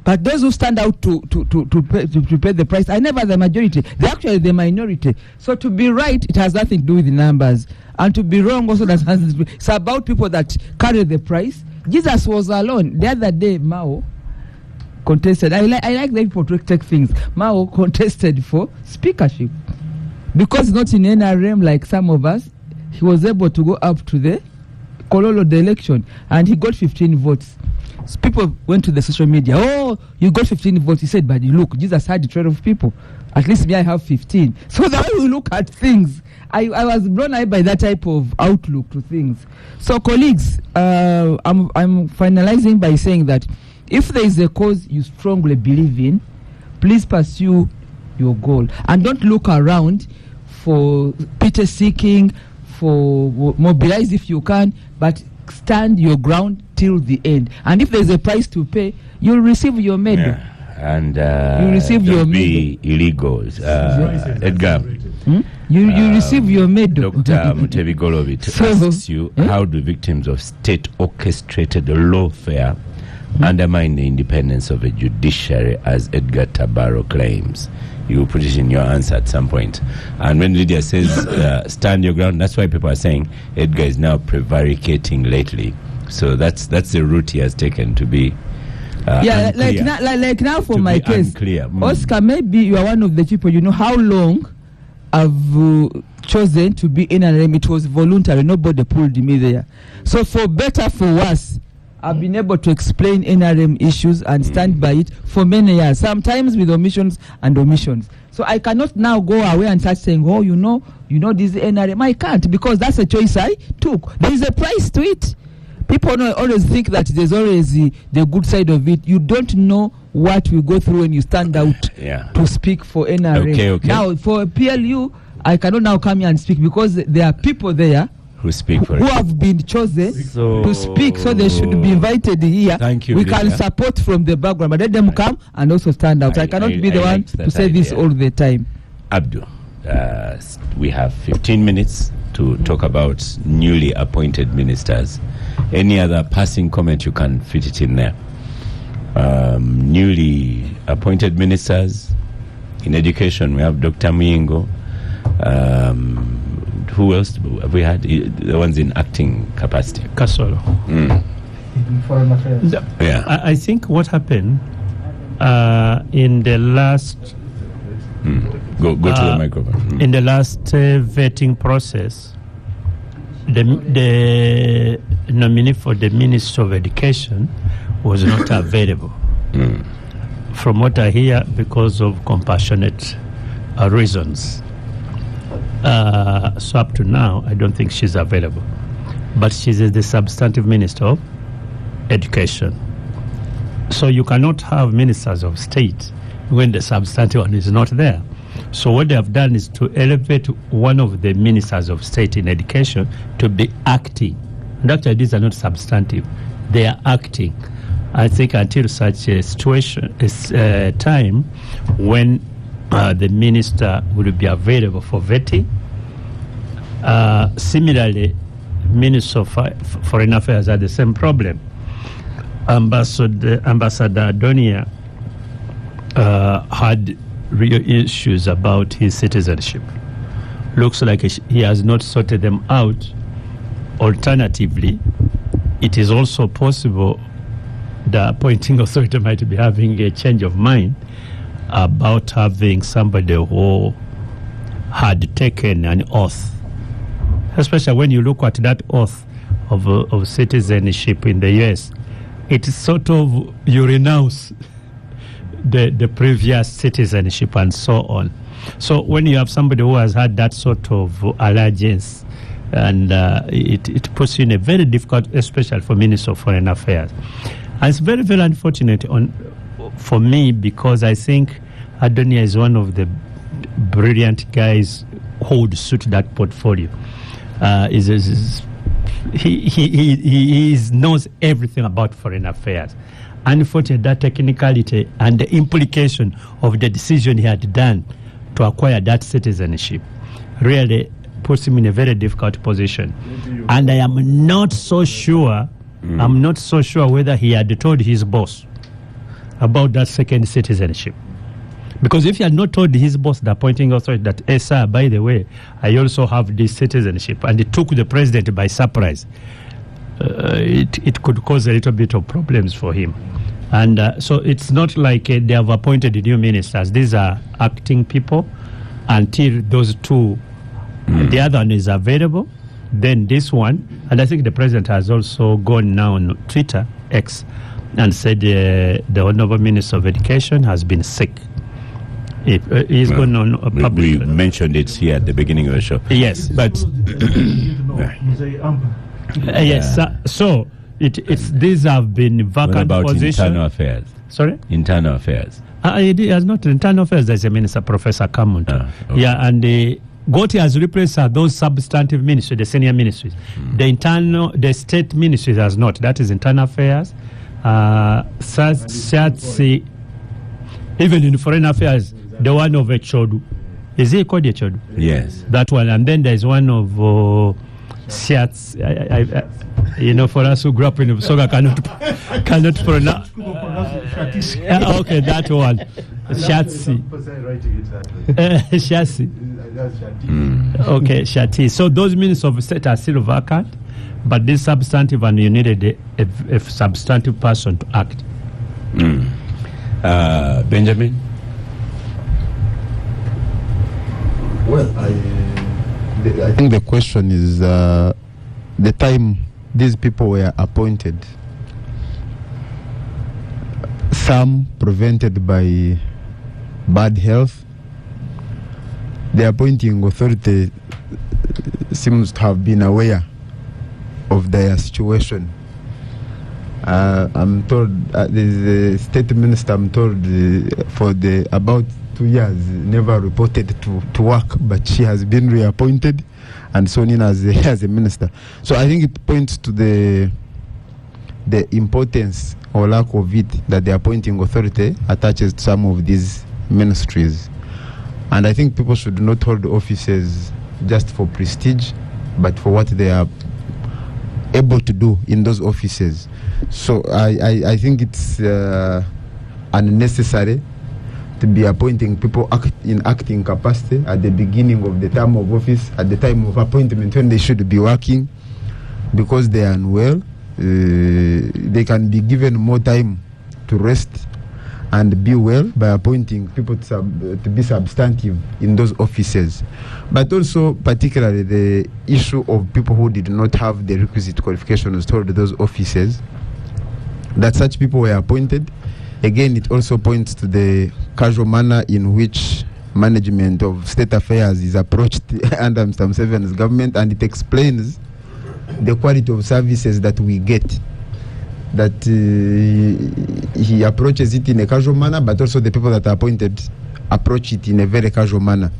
But those who stand out to pay the price are never the majority. They're actually the minority. So to be right, it has nothing to do with the numbers. And to be wrong also doesn't. It's about people that carry the price. Jesus was alone. The other day, Mao contested. I like the people to take things. Mao contested for speakership. Because not in NRM like some of us, he was able to go up to the Kololo the election, and he got 15 votes. So people went to the social media. Oh, you got 15 votes. He said, but look, Jesus had 12 people. At least me, I have 15. So the way we look at things, I was blown away by that type of outlook to things. So colleagues, I'm finalizing by saying that if there is a cause you strongly believe in, please pursue your goal. And don't look around for pity seeking, for mobilize if you can, but stand your ground till the end. And if there's a price to pay, you'll receive your medal. Yeah. And you receive your be illegal. Edgar, you receive your medal. Dr. Mutebi Golovit asks you, how do victims of state-orchestrated lawfare undermine the independence of a judiciary, as Edgar Tabaro claims? You will put it in your answer at some point. And when Lydia says stand your ground, that's why people are saying Edgar is now prevaricating lately. So that's the route he has taken to be like now for my case, unclear. Oscar, maybe you are one of the people, you know how long I've chosen to be in NRM. It was voluntary, nobody pulled me there. So for better, for worse, I've been able to explain NRM issues and stand by it for many years, sometimes with omissions. So I cannot now go away and start saying, oh, you know this NRM. I can't, because that's a choice I took. There is a price to it. People always think that there's always the good side of it. You don't know what we go through when you stand out to speak for NRM. Okay. Now, for PLU, I cannot now come here and speak, because there are people there who speak for who have been chosen to speak, so they should be invited here. Thank you. We can support from the background, but let them come and also stand out. I cannot be the one to say this all the time. Abdul, we have 15 minutes to talk about newly appointed ministers. Any other passing comment, you can fit it in there. Newly appointed ministers in education, we have Dr. Muyingo. Who else have we had? The ones in acting capacity. Kasolo. I think what happened in the last go to the microphone. In the last vetting process, the nominee for the Minister of Education was not available. From what I hear, because of compassionate reasons. So up to now, I don't think she's available. But she's the substantive Minister of Education. So you cannot have ministers of state when the substantive one is not there. So what they have done is to elevate one of the ministers of state in education to be acting. And actually, these are not substantive. They are acting. I think until such a situation is time when the minister will be available for vetting. Similarly, Ministers of Foreign Affairs had the same problem. Ambassador Adonia had real issues about his citizenship. Looks like he has not sorted them out. Alternatively, it is also possible the appointing authority might be having a change of mind about having somebody who had taken an oath, especially when you look at that oath of citizenship in the US. It's sort of, you renounce the previous citizenship and so on. So when you have somebody who has had that sort of allegiance, and it puts you in a very difficult, especially for Minister of Foreign Affairs. And it's very, very unfortunate for me, because I think Adonia is one of the brilliant guys who would suit that portfolio. He knows everything about foreign affairs. Unfortunately, that technicality and the implication of the decision he had done to acquire that citizenship really puts him in a very difficult position. And I am not so sure. I'm not so sure whether he had told his boss about that second citizenship. Because if he had not told his boss, the appointing authority, that, hey, sir, by the way, I also have this citizenship, and it took the president by surprise, it could cause a little bit of problems for him. And so it's not like they have appointed new ministers. These are acting people until those two, the other one is available. Then this one, and I think the president has also gone now on Twitter, X, and said the Honorable Minister of Education has been sick. He's gone on a public. We mentioned it here at the beginning of the show. Yes, but yes. So these have been vacant what about positions. Internal affairs? Sorry, internal affairs. It has not internal affairs. There's a minister, Professor Kamuntu. Okay. Yeah, and what he has replaced are those substantive ministries, the senior ministries. The state ministries has not. That is internal affairs. Even in foreign affairs, the one of Echodu. Is he called Echodu? Yes. That one. And then there's one of Siats. For us who grew up in Soga cannot pronounce. Okay, that one. Shatsi. Shatsi. Okay, Shati. So those ministers of state are still vacant, but this substantive, and you needed a substantive person to act. Benjamin? Well, I think the question is the time these people were appointed. Some prevented by bad health. The appointing authority seems to have been aware of their situation. I'm told the state minister, I'm told for about 2 years never reported to work, but she has been reappointed and sworn in as a minister. So I think it points to the importance or lack of it that the appointing authority attaches to some of these ministries. And I think people should not hold offices just for prestige, but for what they are able to do in those offices. So I think it's unnecessary to be appointing people in acting capacity at the beginning of the term of office, at the time of appointment when they should be working, because they are unwell. They can be given more time to rest and be well by appointing people to be substantive in those offices. But also, particularly, the issue of people who did not have the requisite qualifications to hold those offices, that such people were appointed. Again, it also points to the casual manner in which management of state affairs is approached under Mr. Museveni's government, and it explains the quality of services that we get that he approaches it in a casual manner, but also the people that are appointed approach it in a very casual manner.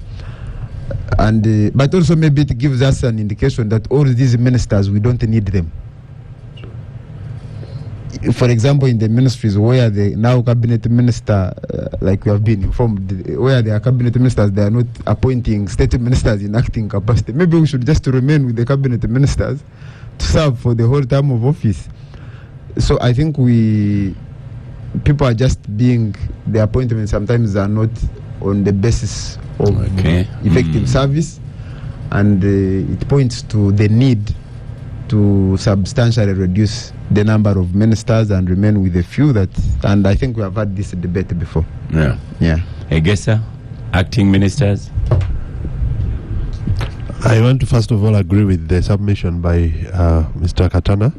And but also maybe it gives us an indication that all these ministers, we don't need them. For example, in the ministries where the now cabinet minister, like we have been informed, where they are cabinet ministers, they are not appointing state ministers in acting capacity. Maybe we should just remain with the cabinet ministers to serve for the whole term of office. So I think people are just being, the appointments sometimes are not on the basis of effective service, and it points to the need to substantially reduce the number of ministers and remain with a few that, and I think we have had this debate before. Yeah. Egesa, acting ministers. I want to first of all agree with the submission by Mr. Katana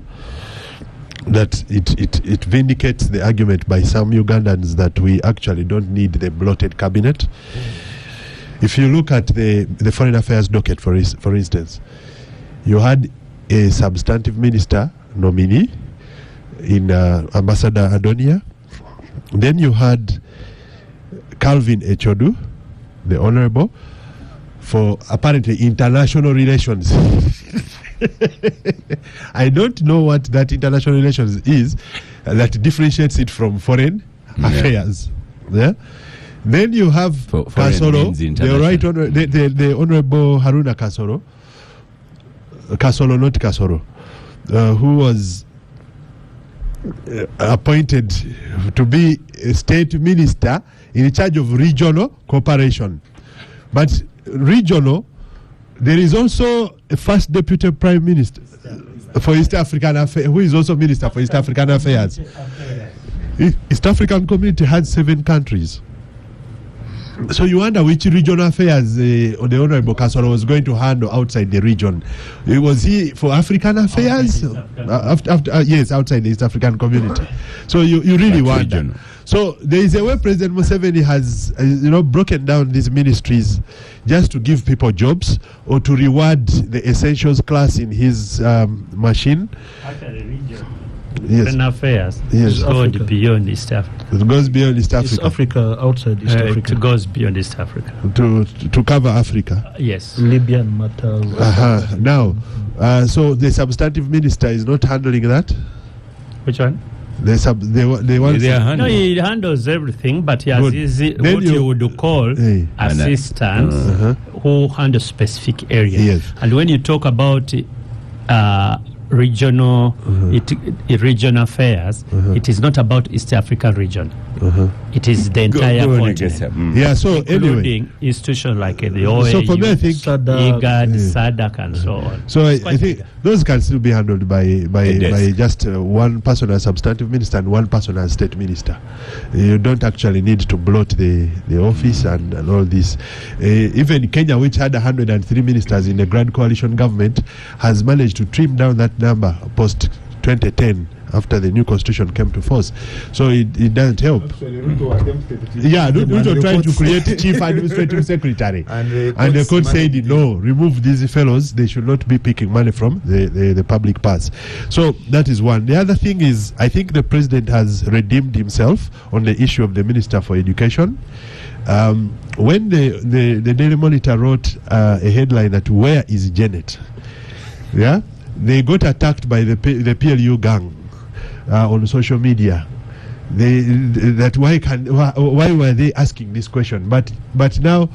that it vindicates the argument by some Ugandans that we actually don't need the bloated cabinet. If you look at the foreign affairs docket, for instance, you had a substantive minister nominee in Ambassador Adonia. Then you had Calvin Echodu, the Honorable, for apparently international relations. I don't know what that international relations is that differentiates it from foreign affairs. Yeah. Then you have Kasoro, the Honorable Haruna Kasoro, not Kasoro, who was appointed to be a state minister in charge of regional cooperation. But regional, there is also a first deputy prime minister for East African Affairs, who is also minister for East African Affairs. East African community had 7 countries. So you wonder which regional affairs the Honorable Kasoro was going to handle outside the region. Was he for African affairs? Yes, outside the East African community. So you really wonder. Regional. So there is a way President Museveni has broken down these ministries just to give people jobs or to reward the essentials class in his machine. Actually, region. Yes. Foreign affairs. Yes. It goes beyond East Africa. It goes beyond East Africa. East Africa, outside East Africa. It goes beyond East Africa. To cover Africa. Yes. Libyan matters. Now, so the substantive minister is not handling that? Which one? They want no, he handles everything, but he has what you would call assistants who handle specific areas. Yes. And when you talk about regional regional affairs, it is not about East African region. It is the entire continent. Yeah, so including anyway, institutions like the OAU, so for me, I think IGAD, SADC, and so on. So I think those can still be handled by just one person as substantive minister and one person as state minister. You don't actually need to bloat the office and all this. Even Kenya, which had 103 ministers in the Grand Coalition government, has managed to trim down that number post 2010 after the new constitution came to force. So it doesn't help. Ruto tried to create chief administrative secretary, and the court said no, remove these fellows, they should not be picking money from the public purse. So that is one. The other thing is, I think the president has redeemed himself on the issue of the minister for education. When the Daily Monitor wrote a headline that "Where is Janet?" Yeah, they got attacked by the PLU gang on social media. Why were they asking this question? But now,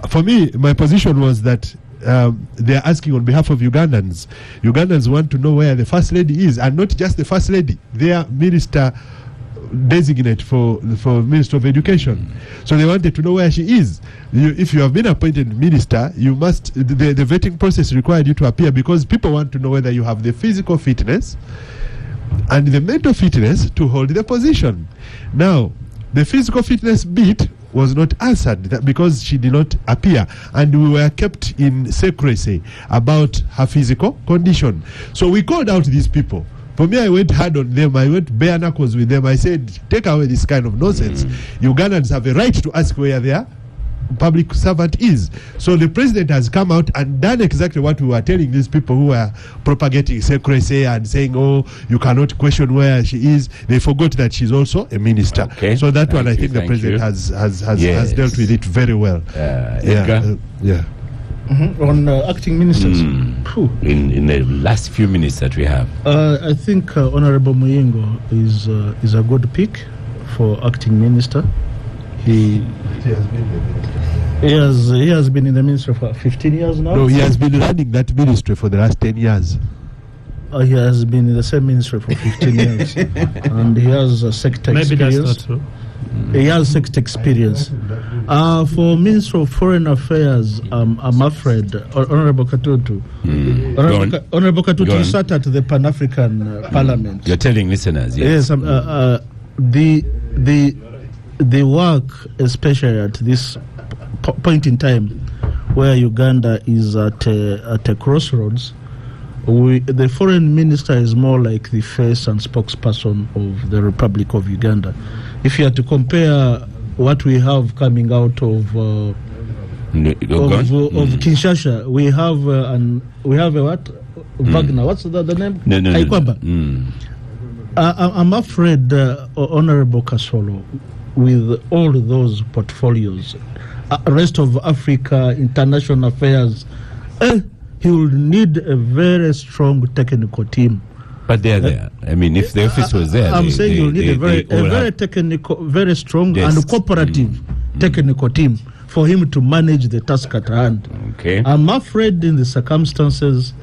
for me, my position was that they are asking on behalf of Ugandans. Ugandans want to know where the First Lady is, and not just the First Lady, their minister designate for Minister of Education. So they wanted to know where she is. If you have been appointed minister, you must, the vetting process required you to appear, because people want to know whether you have the physical fitness and the mental fitness to hold the position. Now, the physical fitness bit was not answered because she did not appear, and we were kept in secrecy about her physical condition. So we called out these people. For me, I went hard on them. I went bare knuckles with them. I said, take away this kind of nonsense. Ugandans have a right to ask where their public servant is. So the president has come out and done exactly what we were telling these people who were propagating secrecy and saying, oh, you cannot question where she is. They forgot that she's also a minister. Okay. So that one, I think the president has dealt with it very well. Edgar? Yeah. Mm-hmm. On acting ministers, in the last few minutes that we have, I think Honorable Muyingo is a good pick for acting minister. He has been in the ministry for 15 years now. No, he has been running that ministry for the last 10 years. He has been in the same ministry for 15 years, and he has a sector experience. Maybe that's not true. He has sector experience. For Minister of Foreign Affairs, I'm afraid, Honorable Katutu. Honorable Katutu sat at the Pan-African Parliament. You're telling listeners, yes. The work, especially at this point in time, where Uganda is at a crossroads, the foreign minister is more like the face and spokesperson of the Republic of Uganda. If you had to compare what we have coming out of Kinshasa, we have a what? Wagner. What's the name? No. I'm afraid, Honorable Kasolo, with all those portfolios, rest of Africa, international affairs, he will need a very strong technical team. But they're there. I mean, if the office was there, I'm saying you'll need a very technical, very strong and cooperative technical team for him to manage the task at hand. Okay. I'm afraid in the circumstances,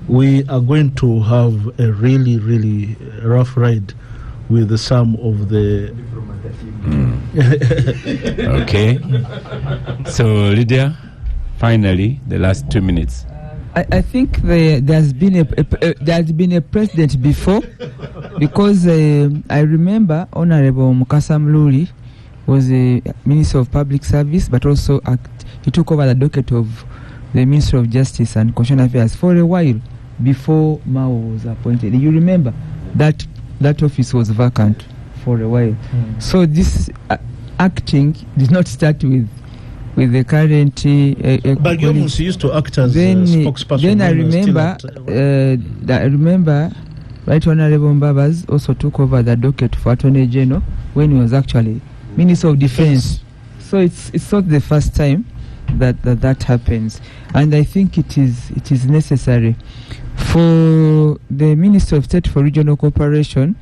we are going to have a really, really rough ride with some of the... Okay. So, Lydia, finally, the last 2 minutes. I think there's been a president before, because I remember Honorable Mukasa Mluli was a Minister of Public Service, but also he took over the docket of the Minister of Justice and Constitutional Affairs for a while before Mao was appointed. You remember that office was vacant for a while. So this acting did not start with the current... Bagyomus used to act as spokesperson. Then I remember Right Honorable Mbabas also took over the docket for Attorney General when he was actually Minister of Defense. So it's not the first time that happens, and I think it is necessary for the Minister of State for Regional Cooperation.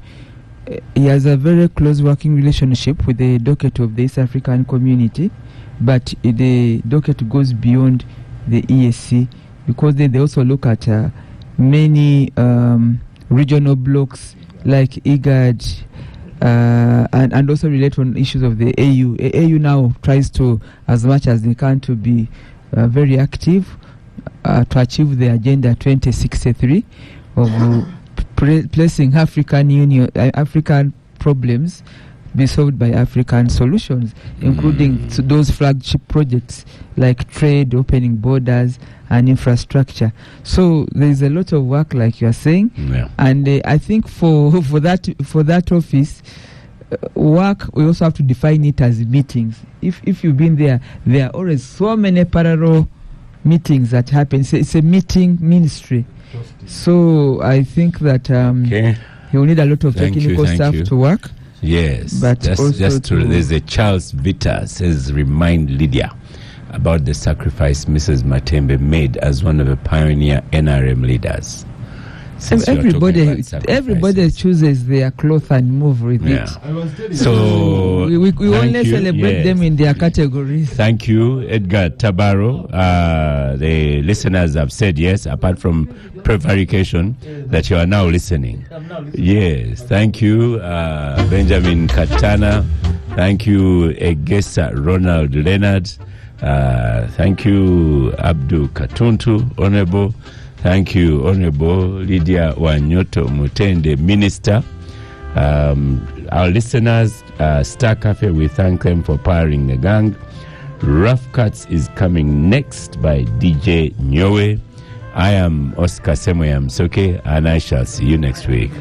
He has a very close working relationship with the docket of the East African Community, but the docket goes beyond the EAC, because they also look at many regional blocks like IGAD, and also relate on issues of the AU. AU now tries to, as much as they can, to be very active to achieve the Agenda 2063 of placing African problems be solved by African solutions, including those flagship projects like trade, opening borders, and infrastructure. So there is a lot of work, like you are saying, and I think for that office work, we also have to define it as meetings. If you've been there are always so many parallel meetings that happen. It's a meeting ministry. So I think that he will need a lot of technical staff to work. Yes, but just there's a Charles Vita says, remind Lydia about the sacrifice Mrs. Matembe made as one of the pioneer NRM leaders. Everybody chooses their cloth and move with it. So we only celebrate them in their categories. Thank you, Edgar Tabaro. The listeners have said yes, apart from prevarication, that you are now listening. Yes, thank you, Benjamin Katana. Thank you, Egesa Ronald Leonard. Thank you, Abdul Katuntu, Honorable. Thank you, Honorable Lydia Wanyoto Mutende, Minister. Our listeners, Star Cafe, we thank them for powering the gang. Rough Cuts is coming next by DJ Nyowe. I am Oscar Semoyam Soke, and I shall see you next week.